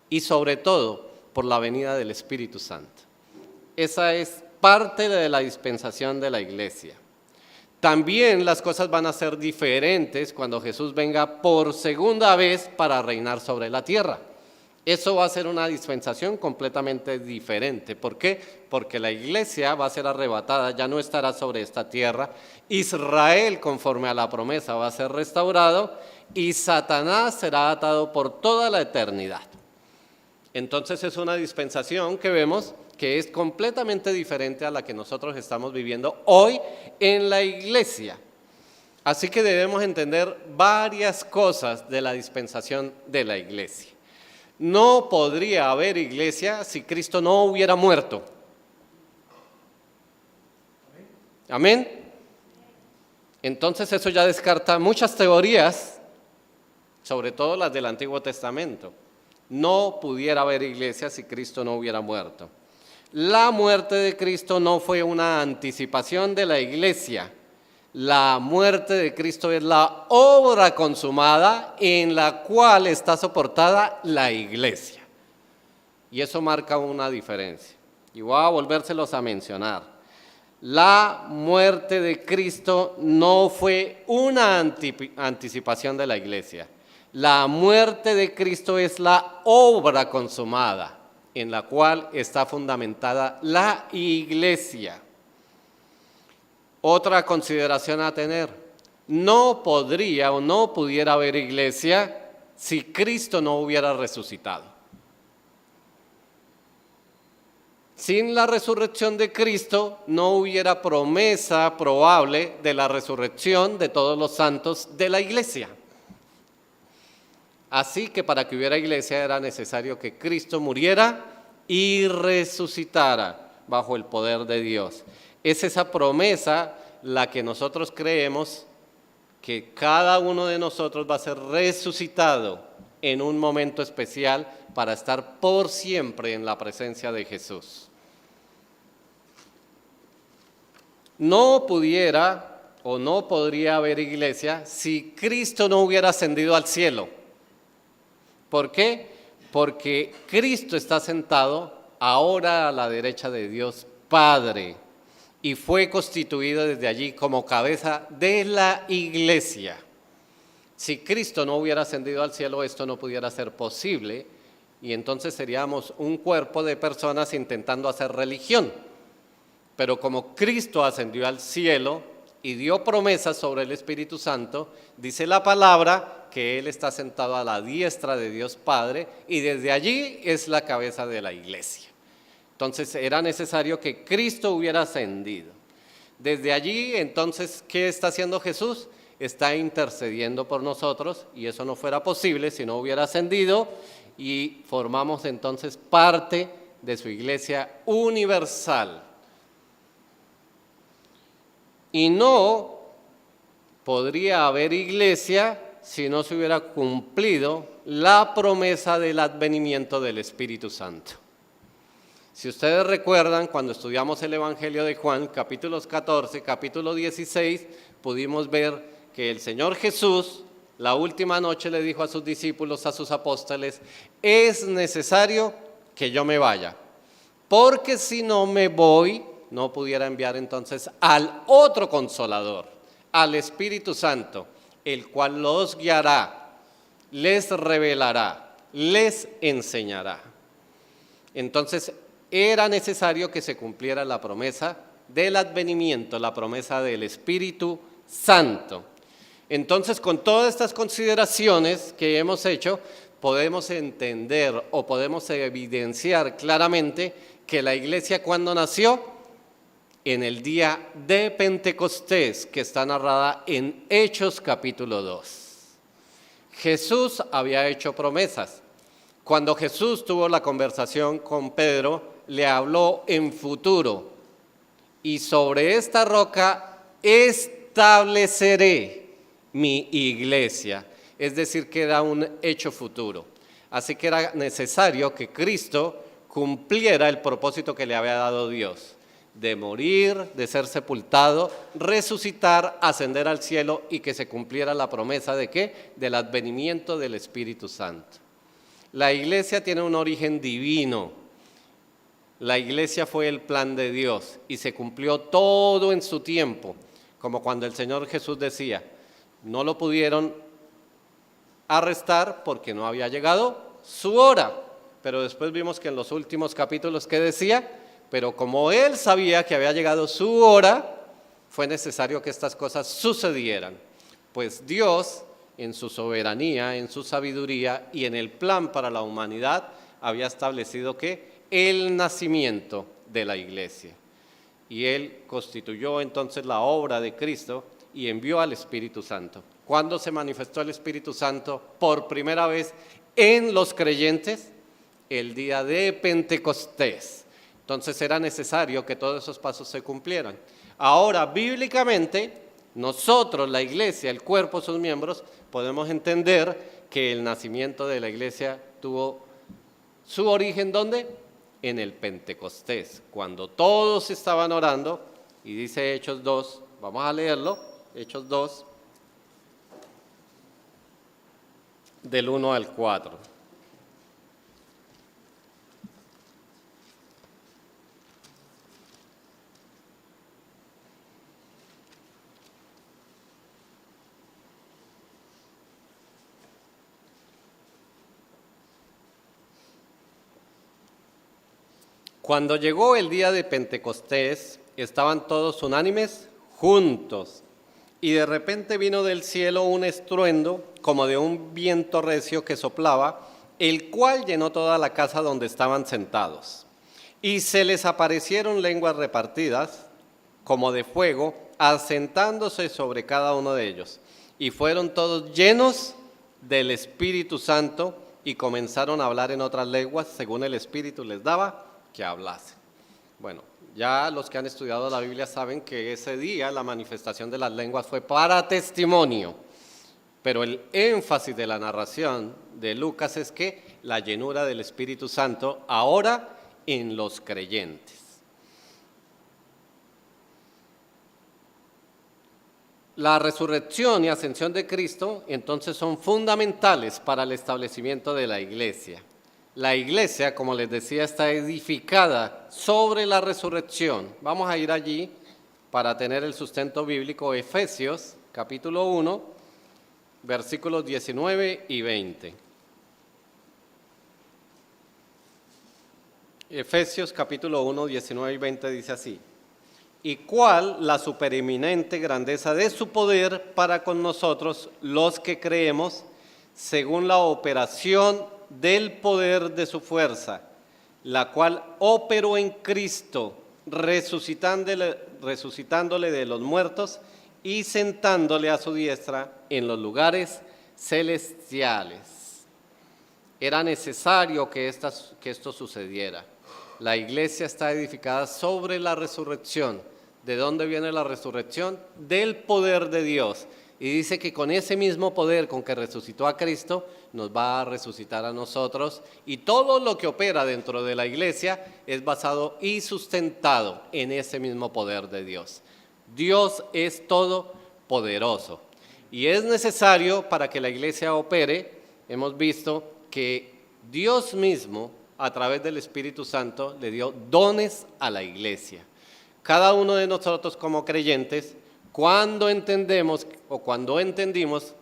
y sobre todo por la venida del Espíritu Santo. Esa es parte de la dispensación de la iglesia. También las cosas van a ser diferentes cuando Jesús venga por segunda vez para reinar sobre la tierra. Eso va a ser una dispensación completamente diferente. ¿Por qué? Porque la iglesia va a ser arrebatada, ya no estará sobre esta tierra. Israel, conforme a la promesa, va a ser restaurado y Satanás será atado por toda la eternidad. Entonces es una dispensación que vemos que es completamente diferente a la que nosotros estamos viviendo hoy en la iglesia. Así que debemos entender varias cosas de la dispensación de la iglesia. No podría haber iglesia si Cristo no hubiera muerto. ¿Amén? Entonces eso ya descarta muchas teorías, sobre todo las del Antiguo Testamento. No pudiera haber iglesia si Cristo no hubiera muerto. La muerte de Cristo no fue una anticipación de la iglesia. La muerte de Cristo es la obra consumada en la cual está soportada la iglesia. Y eso marca una diferencia. Y voy a volvérselos a mencionar. La muerte de Cristo no fue una anticipación de la iglesia. La muerte de Cristo es la obra consumada en la cual está fundamentada la iglesia. Otra consideración a tener, no podría o no pudiera haber iglesia si Cristo no hubiera resucitado. Sin la resurrección de Cristo no hubiera promesa probable de la resurrección de todos los santos de la iglesia. Así que para que hubiera iglesia era necesario que Cristo muriera y resucitara bajo el poder de Dios. Es esa promesa la que nosotros creemos que cada uno de nosotros va a ser resucitado en un momento especial para estar por siempre en la presencia de Jesús. No pudiera o no podría haber iglesia si Cristo no hubiera ascendido al cielo. ¿Por qué? Porque Cristo está sentado ahora a la derecha de Dios Padre y fue constituido desde allí como cabeza de la iglesia. Si Cristo no hubiera ascendido al cielo, esto no pudiera ser posible y entonces seríamos un cuerpo de personas intentando hacer religión. Pero como Cristo ascendió al cielo y dio promesas sobre el Espíritu Santo, dice la palabra que Él está sentado a la diestra de Dios Padre y desde allí es la cabeza de la iglesia. Entonces era necesario que Cristo hubiera ascendido. Desde allí, entonces, ¿qué está haciendo Jesús? Está intercediendo por nosotros y eso no fuera posible si no hubiera ascendido y formamos entonces parte de su iglesia universal. Y no podría haber iglesia si no se hubiera cumplido la promesa del advenimiento del Espíritu Santo. Si ustedes recuerdan, cuando estudiamos el Evangelio de Juan, capítulos 14, capítulo 16, pudimos ver que el Señor Jesús, la última noche le dijo a sus discípulos, a sus apóstoles, es necesario que yo me vaya, porque si no me voy, no pudiera enviar entonces al otro Consolador, al Espíritu Santo, el cual los guiará, les revelará, les enseñará. Entonces, era necesario que se cumpliera la promesa del advenimiento, la promesa del Espíritu Santo. Entonces, con todas estas consideraciones que hemos hecho, podemos entender o podemos evidenciar claramente que la iglesia, cuando nació, en el día de Pentecostés, que está narrada en Hechos capítulo 2. Jesús había hecho promesas. Cuando Jesús tuvo la conversación con Pedro, le habló en futuro. Y sobre esta roca estableceré mi iglesia. Es decir, que era un hecho futuro. Así que era necesario que Cristo cumpliera el propósito que le había dado Dios, de morir, de ser sepultado, resucitar, ascender al cielo y que se cumpliera la promesa de ¿qué? Del advenimiento del Espíritu Santo. La iglesia tiene un origen divino. La iglesia fue el plan de Dios y se cumplió todo en su tiempo, como cuando el Señor Jesús decía, no lo pudieron arrestar porque no había llegado su hora, pero después vimos que en los últimos capítulos que decía, pero como él sabía que había llegado su hora, fue necesario que estas cosas sucedieran, pues Dios, en su soberanía, en su sabiduría y en el plan para la humanidad, había establecido que el nacimiento de la iglesia. Y él constituyó entonces la obra de Cristo y envió al Espíritu Santo. ¿Cuándo se manifestó el Espíritu Santo por primera vez en los creyentes? El día de Pentecostés. Entonces era necesario que todos esos pasos se cumplieran. Ahora, bíblicamente, nosotros, la iglesia, el cuerpo, sus miembros, podemos entender que el nacimiento de la iglesia tuvo su origen, ¿dónde? En el Pentecostés, cuando todos estaban orando, y dice Hechos 2, vamos a leerlo, Hechos 2, del 1 al 4. Cuando llegó el día de Pentecostés, estaban todos unánimes juntos, y de repente vino del cielo un estruendo como de un viento recio que soplaba, el cual llenó toda la casa donde estaban sentados. Y se les aparecieron lenguas repartidas como de fuego, asentándose sobre cada uno de ellos. Y fueron todos llenos del Espíritu Santo y comenzaron a hablar en otras lenguas según el Espíritu les daba que hablase. Bueno, ya los que han estudiado la Biblia saben que ese día la manifestación de las lenguas fue para testimonio, pero el énfasis de la narración de Lucas es que la llenura del Espíritu Santo ahora en los creyentes. La resurrección y ascensión de Cristo entonces son fundamentales para el establecimiento de la iglesia. La iglesia, como les decía, está edificada sobre la resurrección. Vamos a ir allí para tener el sustento bíblico, Efesios capítulo 1, versículos 19 y 20. Efesios capítulo 1, 19 y 20 dice así: ¿y cuál la supereminente grandeza de su poder para con nosotros los que creemos, según la operación del poder de su fuerza, la cual operó en Cristo, resucitándole de los muertos y sentándole a su diestra en los lugares celestiales? Era necesario que esto sucediera. La iglesia está edificada sobre la resurrección. ¿De dónde viene la resurrección? Del poder de Dios. Y dice que con ese mismo poder con que resucitó a Cristo, nos va a resucitar a nosotros. Y todo lo que opera dentro de la iglesia es basado y sustentado en ese mismo poder de Dios. Dios es todopoderoso. Y es necesario para que la iglesia opere, hemos visto que Dios mismo, a través del Espíritu Santo, le dio dones a la iglesia. Cada uno de nosotros como creyentes, cuando entendemos o cuando entendimos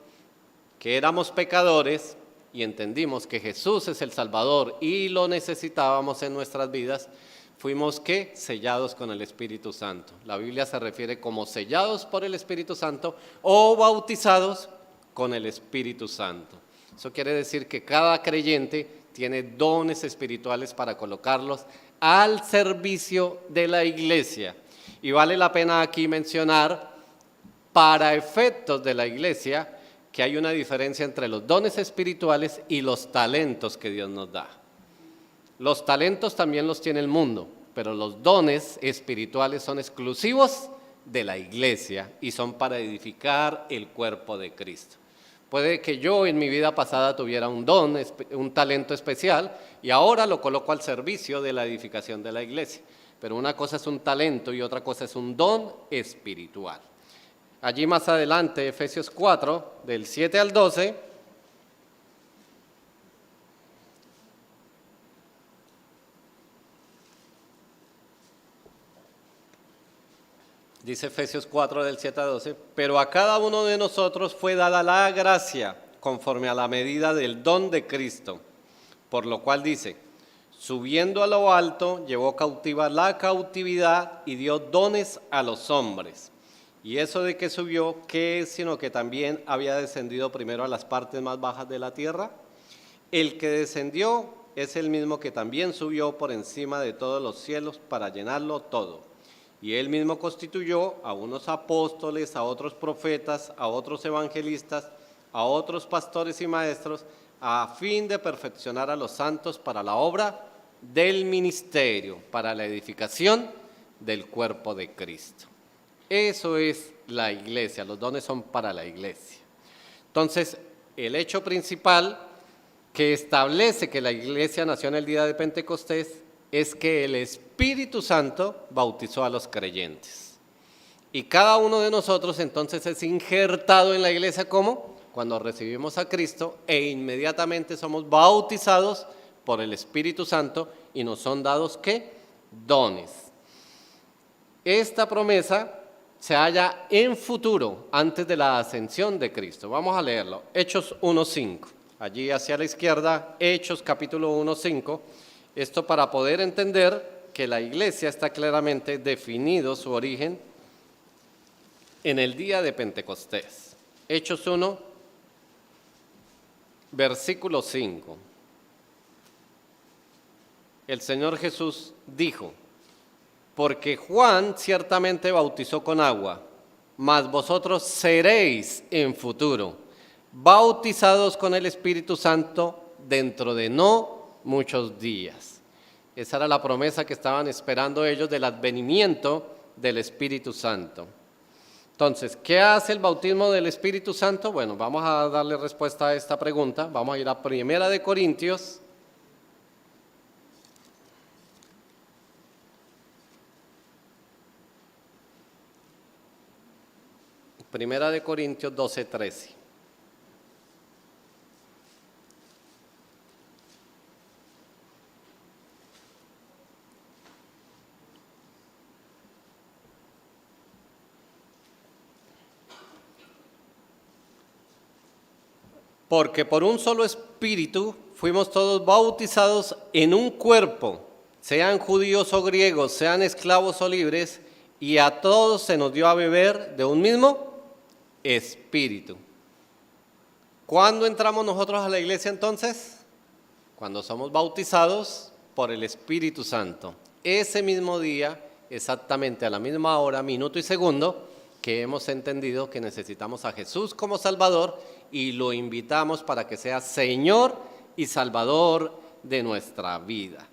que éramos pecadores y entendimos que Jesús es el Salvador y lo necesitábamos en nuestras vidas, fuimos ¿qué? Sellados con el Espíritu Santo. La Biblia se refiere como sellados por el Espíritu Santo o bautizados con el Espíritu Santo. Eso quiere decir que cada creyente tiene dones espirituales para colocarlos al servicio de la iglesia. Y vale la pena aquí mencionar, para efectos de la iglesia, que hay una diferencia entre los dones espirituales y los talentos que Dios nos da. Los talentos también los tiene el mundo, pero los dones espirituales son exclusivos de la iglesia y son para edificar el cuerpo de Cristo. Puede que yo en mi vida pasada tuviera un don, un talento especial y ahora lo coloco al servicio de la edificación de la iglesia. Pero una cosa es un talento y otra cosa es un don espiritual. Allí más adelante, Efesios 4, del 7 al 12, dice Efesios 4, del 7 al 12, pero a cada uno de nosotros fue dada la gracia conforme a la medida del don de Cristo, por lo cual dice, subiendo a lo alto, llevó cautiva la cautividad y dio dones a los hombres. Y eso de que subió, ¿qué es? Sino que también había descendido primero a las partes más bajas de la tierra. El que descendió es el mismo que también subió por encima de todos los cielos para llenarlo todo. Y él mismo constituyó a unos apóstoles, a otros profetas, a otros evangelistas, a otros pastores y maestros, a fin de perfeccionar a los santos para la obra del ministerio, para la edificación del cuerpo de Cristo. Eso es la iglesia, los dones son para la iglesia. Entonces, el hecho principal que establece que la iglesia nació en el día de Pentecostés es que el Espíritu Santo bautizó a los creyentes. Y cada uno de nosotros entonces es injertado en la iglesia, ¿cómo? Cuando recibimos a Cristo e inmediatamente somos bautizados por el Espíritu Santo y nos son dados, ¿qué? Dones. Esta promesa se halla en futuro, antes de la ascensión de Cristo. Vamos a leerlo. Hechos 1:5. Allí hacia la izquierda, Hechos capítulo 1:5. Esto para poder entender que la iglesia está claramente definido su origen en el día de Pentecostés. Hechos 1, versículo 5. El Señor Jesús dijo, porque Juan ciertamente bautizó con agua, mas vosotros seréis en futuro bautizados con el Espíritu Santo dentro de no muchos días. Esa era la promesa que estaban esperando ellos del advenimiento del Espíritu Santo. Entonces, ¿qué hace el bautismo del Espíritu Santo? Bueno, vamos a darle respuesta a esta pregunta. Vamos a ir a 1 de Corintios. Primera de Corintios 12:13. Porque por un solo espíritu fuimos todos bautizados en un cuerpo, sean judíos o griegos, sean esclavos o libres, y a todos se nos dio a beber de un mismo espíritu. ¿Cuándo entramos nosotros a la iglesia entonces? Cuando somos bautizados por el Espíritu Santo. Ese mismo día, exactamente a la misma hora, minuto y segundo, que hemos entendido que necesitamos a Jesús como Salvador y lo invitamos para que sea Señor y Salvador de nuestra vida.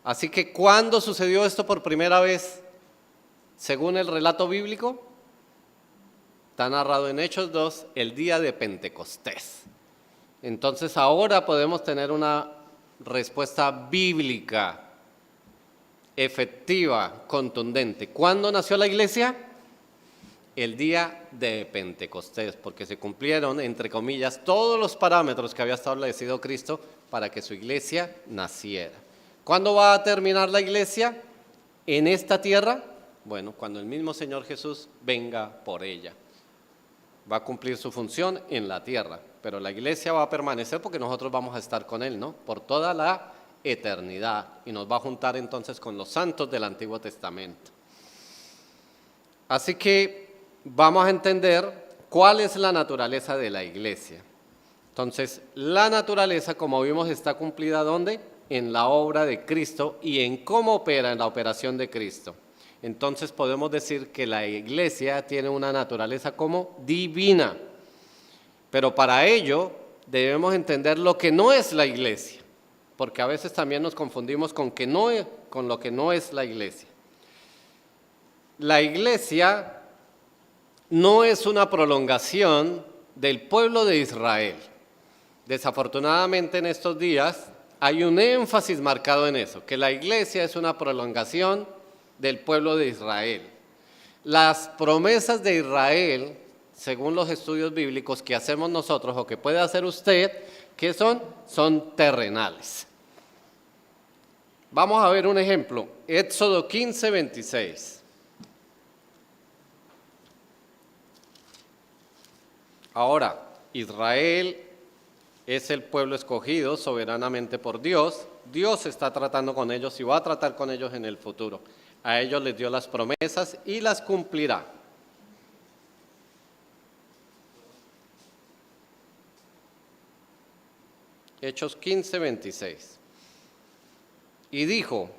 Así que, ¿cuándo sucedió esto por primera vez según el relato bíblico? Está narrado en Hechos 2, el día de Pentecostés. Entonces ahora podemos tener una respuesta bíblica, efectiva, contundente. ¿Cuándo nació la iglesia? El día de Pentecostés, porque se cumplieron, entre comillas, todos los parámetros que había establecido Cristo para que su iglesia naciera. ¿Cuándo va a terminar la iglesia en esta tierra? Bueno, cuando el mismo Señor Jesús venga por ella. Va a cumplir su función en la tierra, pero la iglesia va a permanecer porque nosotros vamos a estar con Él, ¿no? Por toda la eternidad, y nos va a juntar entonces con los santos del Antiguo Testamento. Así que vamos a entender cuál es la naturaleza de la iglesia. Entonces, la naturaleza, como vimos, está cumplida ¿dónde? En la obra de Cristo y en cómo opera en la operación de Cristo. Entonces podemos decir que la iglesia tiene una naturaleza como divina, pero para ello debemos entender lo que no es la iglesia, porque a veces también nos confundimos con lo que no es la iglesia. La iglesia no es una prolongación del pueblo de Israel. Desafortunadamente en estos días hay un énfasis marcado en eso, que la iglesia es una prolongación del pueblo de Israel. Las promesas de Israel, según los estudios bíblicos que hacemos nosotros o que puede hacer usted, ¿qué son? Son terrenales. Vamos a ver un ejemplo, Éxodo 15, 26. Ahora, Israel es el pueblo escogido soberanamente por Dios. Dios está tratando con ellos y va a tratar con ellos en el futuro. A ellos les dio las promesas y las cumplirá. Hechos 15, 26. Y dijo,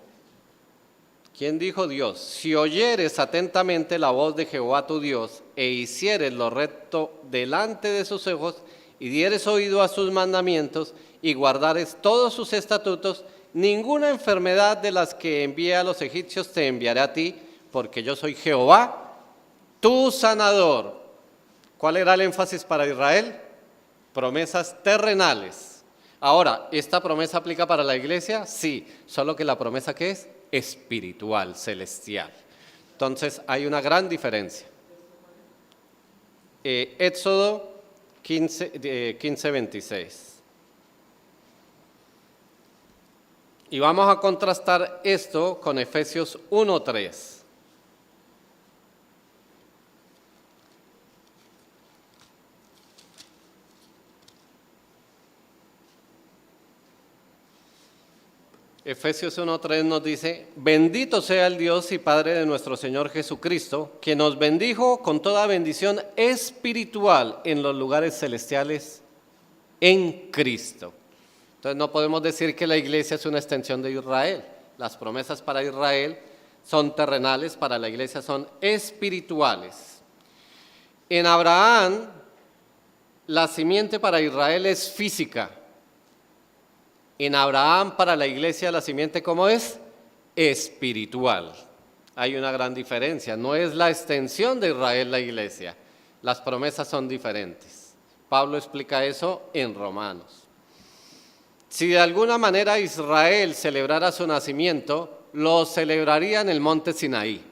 ¿quién dijo? Dios, si oyeres atentamente la voz de Jehová tu Dios e hicieres lo recto delante de sus ojos y dieres oído a sus mandamientos y guardares todos sus estatutos, ninguna enfermedad de las que envié a los egipcios te enviaré a ti, porque yo soy Jehová, tu sanador. ¿Cuál era el énfasis para Israel? Promesas terrenales. Ahora, ¿esta promesa aplica para la iglesia? Sí, solo que la promesa ¿qué es? Espiritual, celestial. Entonces, hay una gran diferencia. Éxodo 15, 26. Y vamos a contrastar esto con Efesios 1:3. Efesios 1:3 nos dice, bendito sea el Dios y Padre de nuestro Señor Jesucristo, que nos bendijo con toda bendición espiritual en los lugares celestiales en Cristo. Entonces no podemos decir que la iglesia es una extensión de Israel. Las promesas para Israel son terrenales, para la iglesia son espirituales. En Abraham, la simiente para Israel es física. En Abraham, para la iglesia, la simiente, ¿cómo es? Espiritual. Hay una gran diferencia. No es la extensión de Israel la iglesia. Las promesas son diferentes. Pablo explica eso en Romanos. Si de alguna manera Israel celebrara su nacimiento, lo celebraría en el monte Sinaí,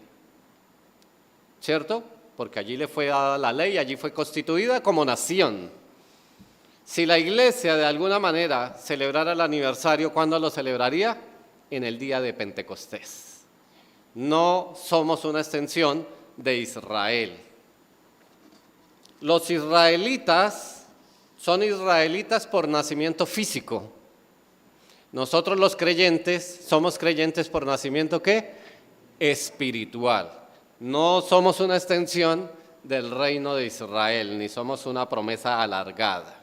¿cierto? Porque allí le fue dada la ley, allí fue constituida como nación. Si la iglesia de alguna manera celebrara el aniversario, ¿cuándo lo celebraría? En el día de Pentecostés. No somos una extensión de Israel. Los israelitas son israelitas por nacimiento físico. Nosotros los creyentes somos creyentes por nacimiento ¿qué? Espiritual. No somos una extensión del reino de Israel, ni somos una promesa alargada.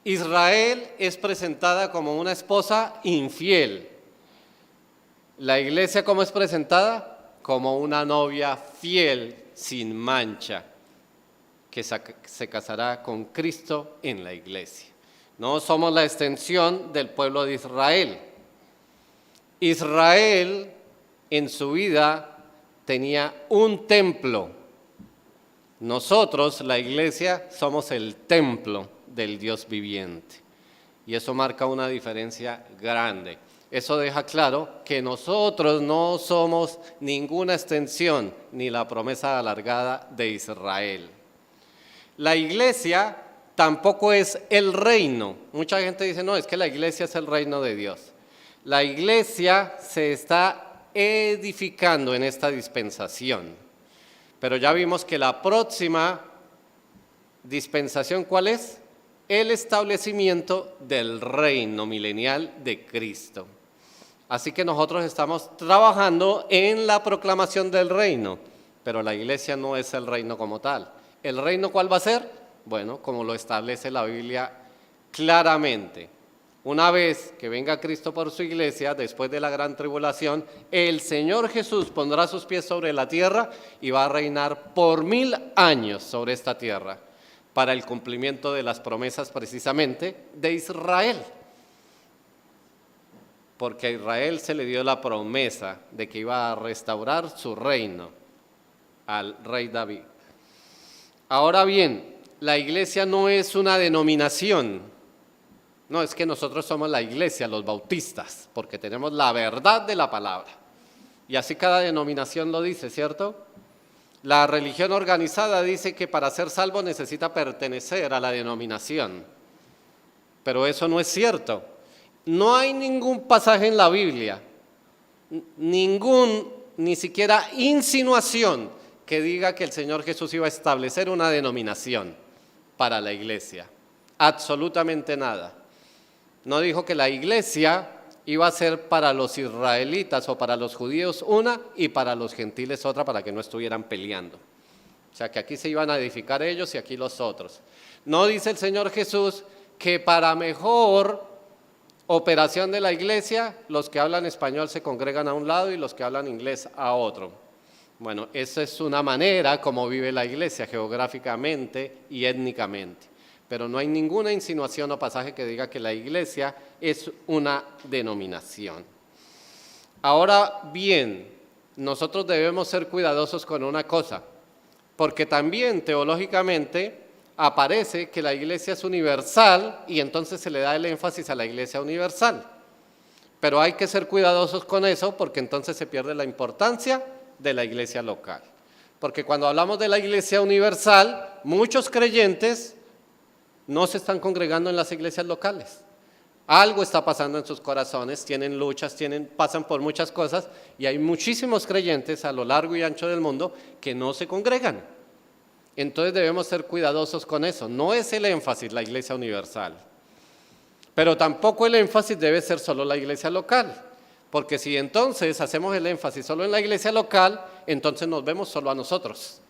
Israel es presentada como una esposa infiel. La iglesia, ¿cómo es presentada? Como una novia fiel, sin mancha, que se casará con Cristo en la iglesia. No somos la extensión del pueblo de Israel. Israel en su vida tenía un templo. Nosotros, la iglesia, somos el templo del Dios viviente. Y eso marca una diferencia grande. Eso deja claro que nosotros no somos ninguna extensión ni la promesa alargada de Israel. La iglesia tampoco es el reino. Mucha gente dice, no, es que la iglesia es el reino de Dios. La iglesia se está edificando en esta dispensación. Pero ya vimos que la próxima dispensación, ¿cuál es? El establecimiento del reino milenial de Cristo. Así que nosotros estamos trabajando en la proclamación del reino, pero la iglesia no es el reino como tal. ¿El reino cuál va a ser? Bueno, como lo establece la Biblia claramente. Una vez que venga Cristo por su iglesia, después de la gran tribulación, el Señor Jesús pondrá sus pies sobre la tierra y va a reinar por 1000 años sobre esta tierra, para el cumplimiento de las promesas precisamente de Israel. Porque a Israel se le dio la promesa de que iba a restaurar su reino al rey David. Ahora bien, la iglesia no es una denominación. No, es que nosotros somos la iglesia, los bautistas, porque tenemos la verdad de la palabra. Y así cada denominación lo dice, ¿cierto? La religión organizada dice que para ser salvo necesita pertenecer a la denominación. Pero eso no es cierto. No hay ningún pasaje en la Biblia, ni siquiera insinuación que diga que el Señor Jesús iba a establecer una denominación para la iglesia. Absolutamente nada. No dijo que la iglesia iba a ser para los israelitas o para los judíos una y para los gentiles otra, para que no estuvieran peleando. O sea, que aquí se iban a edificar ellos y aquí los otros. No dice el Señor Jesús que para mejor operación de la iglesia, los que hablan español se congregan a un lado y los que hablan inglés a otro. Bueno, esa es una manera como vive la iglesia geográficamente y étnicamente. Pero no hay ninguna insinuación o pasaje que diga que la iglesia es una denominación. Ahora bien, nosotros debemos ser cuidadosos con una cosa, porque también teológicamente aparece que la iglesia es universal y entonces se le da el énfasis a la iglesia universal. Pero hay que ser cuidadosos con eso porque entonces se pierde la importancia de la iglesia local. Porque cuando hablamos de la iglesia universal, muchos creyentes no se están congregando en las iglesias locales. Algo está pasando en sus corazones, tienen luchas, pasan por muchas cosas y hay muchísimos creyentes a lo largo y ancho del mundo que no se congregan. Entonces debemos ser cuidadosos con eso. No es el énfasis la iglesia universal, pero tampoco el énfasis debe ser solo la iglesia local, porque si entonces hacemos el énfasis solo en la iglesia local, entonces nos vemos solo a nosotros.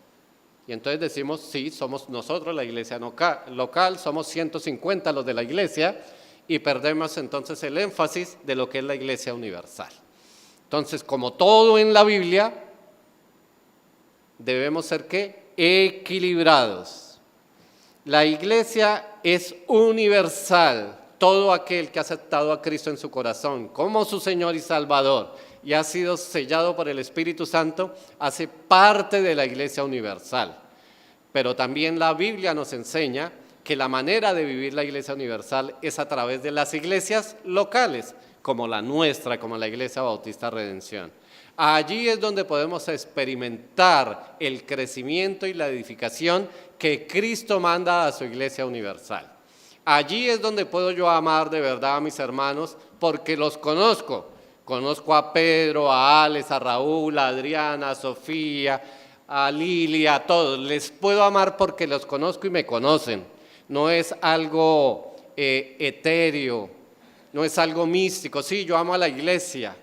Y entonces decimos, sí, somos nosotros la iglesia local, somos 150 los de la iglesia, y perdemos entonces el énfasis de lo que es la iglesia universal. Entonces, como todo en la Biblia, debemos ser ¿qué? Equilibrados. La iglesia es universal. Todo aquel que ha aceptado a Cristo en su corazón como su Señor y Salvador y ha sido sellado por el Espíritu Santo, hace parte de la iglesia universal. Pero también la Biblia nos enseña que la manera de vivir la iglesia universal es a través de las iglesias locales, como la nuestra, como la Iglesia Bautista Redención. Allí es donde podemos experimentar el crecimiento y la edificación que Cristo manda a su iglesia universal. Allí es donde puedo yo amar de verdad a mis hermanos porque los conozco. Conozco a Pedro, a Alex, a Raúl, a Adriana, a Sofía, a Lilia, a todos. Les puedo amar porque los conozco y me conocen. No es algo etéreo, no es algo místico. Sí, yo amo a la iglesia,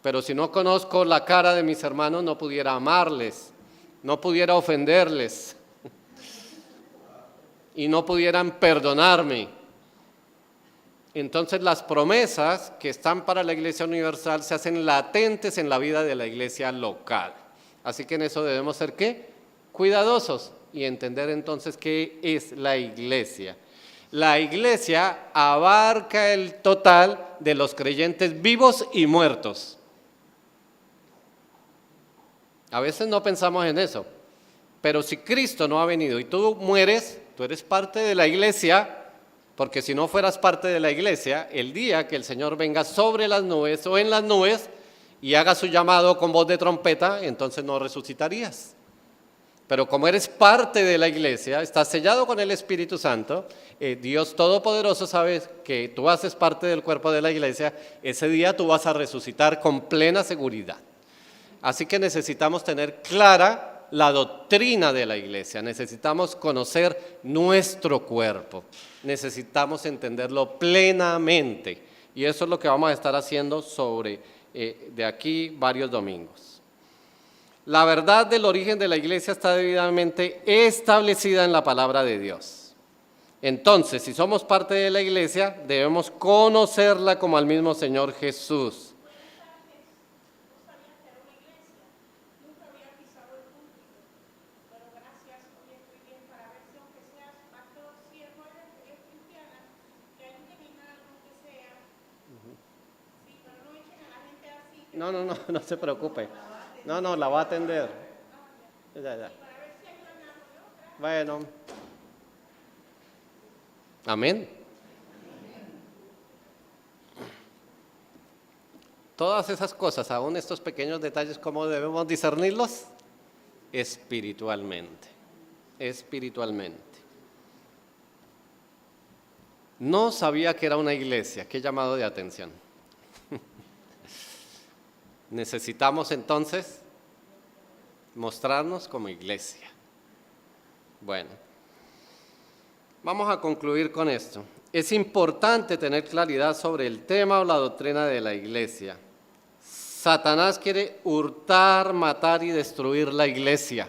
pero si no conozco la cara de mis hermanos no pudiera amarles, no pudiera ofenderles y no pudieran perdonarme. Entonces las promesas que están para la iglesia universal se hacen latentes en la vida de la iglesia local. Así que en eso debemos ser ¿qué? Cuidadosos y entender entonces qué es la iglesia. La iglesia abarca el total de los creyentes vivos y muertos. A veces no pensamos en eso, Pero si Cristo no ha venido y tú mueres, tú eres parte de la iglesia, porque si no fueras parte de la iglesia, el día que el Señor venga sobre las nubes o en las nubes y haga su llamado con voz de trompeta, entonces no resucitarías. Pero como eres parte de la iglesia, estás sellado con el Espíritu Santo, Dios Todopoderoso sabe que tú haces parte del cuerpo de la iglesia, ese día tú vas a resucitar con plena seguridad. Así que necesitamos tener clara la doctrina de la iglesia, necesitamos conocer nuestro cuerpo, necesitamos entenderlo plenamente. Y eso es lo que vamos a estar haciendo de aquí varios domingos. La verdad del origen de la iglesia está debidamente establecida en la palabra de Dios. Entonces, si somos parte de la iglesia, debemos conocerla como al mismo Señor Jesús. No se preocupe. No, la va a atender. Ya. Bueno. Amén. Todas esas cosas, aún estos pequeños detalles, ¿cómo debemos discernirlos? Espiritualmente. No sabía que era una iglesia. Qué llamado de atención. Necesitamos entonces mostrarnos como iglesia. Bueno, vamos a concluir con esto. Es importante tener claridad sobre el tema o la doctrina de la iglesia. Satanás quiere hurtar, matar y destruir la iglesia,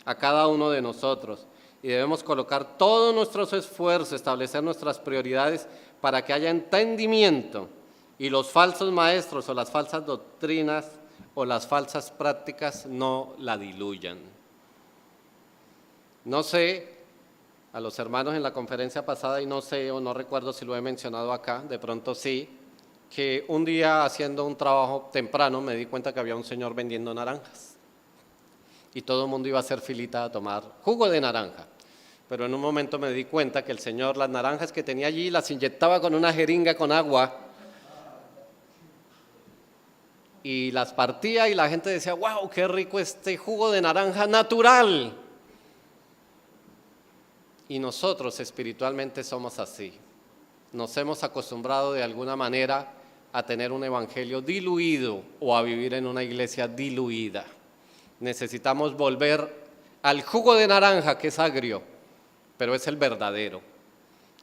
a cada uno de nosotros. Y debemos colocar todos nuestros esfuerzos, establecer nuestras prioridades para que haya entendimiento y los falsos maestros o las falsas doctrinas o las falsas prácticas no la diluyan. No sé, a los hermanos en la conferencia pasada, y no sé o no recuerdo si lo he mencionado acá, de pronto sí, que un día haciendo un trabajo temprano me di cuenta que había un señor vendiendo naranjas. Y todo el mundo iba a hacer filita a tomar jugo de naranja. Pero en un momento me di cuenta que el señor las naranjas que tenía allí las inyectaba con una jeringa con agua y las partía y la gente decía, wow, qué rico este jugo de naranja natural. Y nosotros espiritualmente somos así. Nos hemos acostumbrado de alguna manera a tener un evangelio diluido o a vivir en una iglesia diluida. Necesitamos volver al jugo de naranja, que es agrio, pero es el verdadero.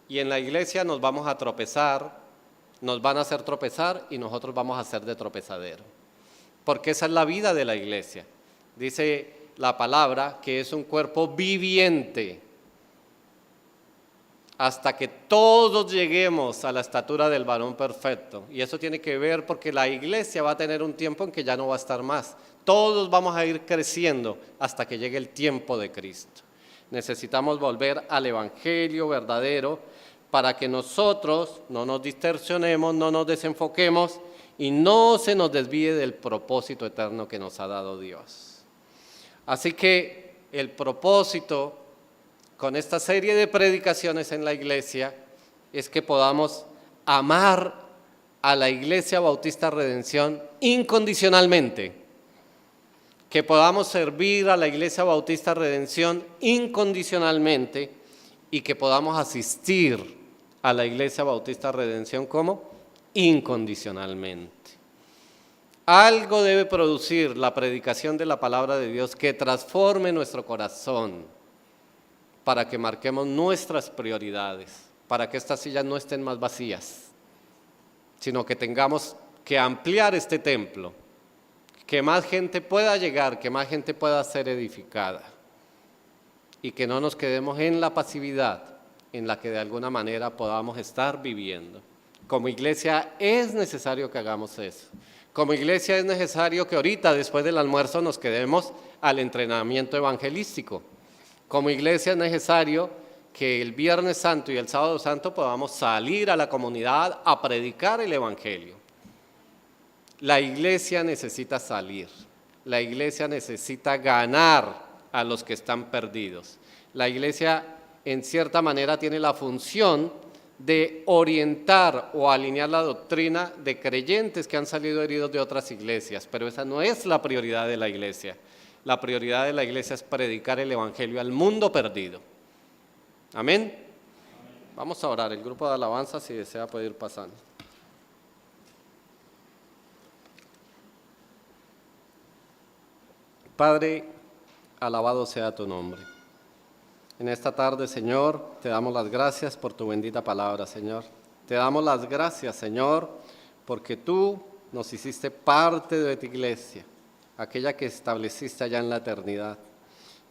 Y en la iglesia nos vamos a tropezar, nos van a hacer tropezar y nosotros vamos a ser de tropezadero. Porque esa es la vida de la iglesia. Dice la palabra que es un cuerpo viviente. Hasta que todos lleguemos a la estatura del varón perfecto. Y eso tiene que ver porque la iglesia va a tener un tiempo en que ya no va a estar más. Todos vamos a ir creciendo hasta que llegue el tiempo de Cristo. Necesitamos volver al evangelio verdadero para que nosotros no nos distorsionemos, no nos desenfoquemos y no se nos desvíe del propósito eterno que nos ha dado Dios. Así que el propósito con esta serie de predicaciones en la iglesia es que podamos amar a la Iglesia Bautista Redención incondicionalmente, que podamos servir a la Iglesia Bautista Redención incondicionalmente y que podamos asistir a la Iglesia Bautista Redención como incondicionalmente. Algo debe producir la predicación de la palabra de Dios que transforme nuestro corazón, para que marquemos nuestras prioridades, para que estas sillas no estén más vacías, sino que tengamos que ampliar este templo, que más gente pueda llegar, que más gente pueda ser edificada, y que no nos quedemos en la pasividad en la que de alguna manera podamos estar viviendo. Como iglesia es necesario que hagamos eso. Como iglesia es necesario que ahorita, después del almuerzo, nos quedemos al entrenamiento evangelístico. Como iglesia es necesario que el Viernes Santo y el Sábado Santo podamos salir a la comunidad a predicar el Evangelio. La iglesia necesita salir, la iglesia necesita ganar a los que están perdidos. La iglesia, en cierta manera, tiene la función de orientar o alinear la doctrina de creyentes que han salido heridos de otras iglesias, pero esa no es la prioridad de la iglesia. La prioridad de la iglesia es predicar el evangelio al mundo perdido. Amén. Vamos a orar. El grupo de alabanza, si desea, puede ir pasando. Padre, alabado sea tu nombre. En esta tarde, Señor, te damos las gracias por tu bendita palabra, Señor. Te damos las gracias, Señor, porque tú nos hiciste parte de tu iglesia, aquella que estableciste allá en la eternidad.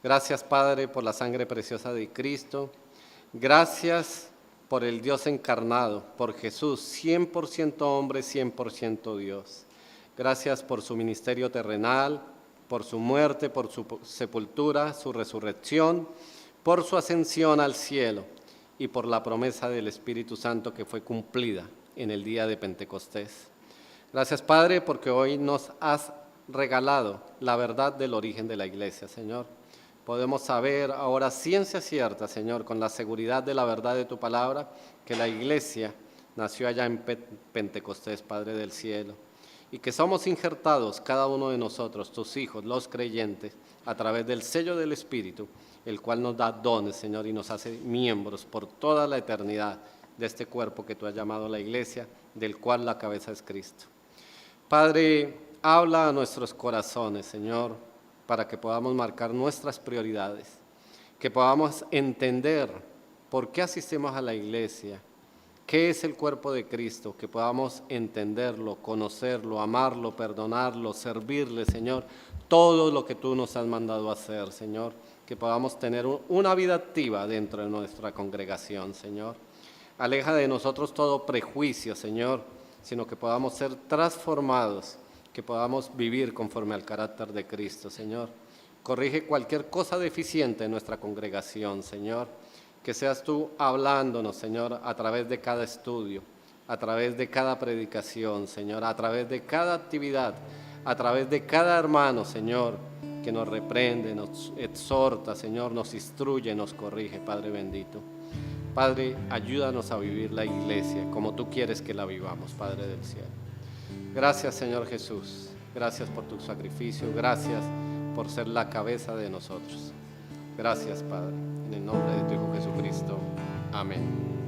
Gracias, Padre, por la sangre preciosa de Cristo. Gracias por el Dios encarnado, por Jesús, 100% hombre, 100% Dios. Gracias por su ministerio terrenal, por su muerte, por su sepultura, su resurrección, por su ascensión al cielo y por la promesa del Espíritu Santo que fue cumplida en el día de Pentecostés. Gracias, Padre, porque hoy nos has regalado la verdad del origen de la iglesia, Señor. Podemos saber ahora ciencia cierta, Señor, con la seguridad de la verdad de tu palabra, que la iglesia nació allá en Pentecostés, Padre del cielo, y que somos injertados cada uno de nosotros, tus hijos, los creyentes, a través del sello del Espíritu, el cual nos da dones, Señor, y nos hace miembros por toda la eternidad de este cuerpo que tú has llamado la iglesia, del cual la cabeza es Cristo. Padre, habla a nuestros corazones, Señor, para que podamos marcar nuestras prioridades, que podamos entender por qué asistimos a la iglesia, qué es el cuerpo de Cristo, que podamos entenderlo, conocerlo, amarlo, perdonarlo, servirle, Señor, todo lo que tú nos has mandado a hacer, Señor, que podamos tener una vida activa dentro de nuestra congregación, Señor. Aleja de nosotros todo prejuicio, Señor, sino que podamos ser transformados, que podamos vivir conforme al carácter de Cristo, Señor. Corrige cualquier cosa deficiente en nuestra congregación, Señor. Que seas tú hablándonos, Señor, a través de cada estudio, a través de cada predicación, Señor, a través de cada actividad, a través de cada hermano, Señor, que nos reprende, nos exhorta, Señor, nos instruye, nos corrige, Padre bendito. Padre, ayúdanos a vivir la iglesia como tú quieres que la vivamos, Padre del cielo. Gracias, Señor Jesús. Gracias por tu sacrificio. Gracias por ser la cabeza de nosotros. Gracias, Padre. En el nombre de tu Hijo Jesucristo. Amén.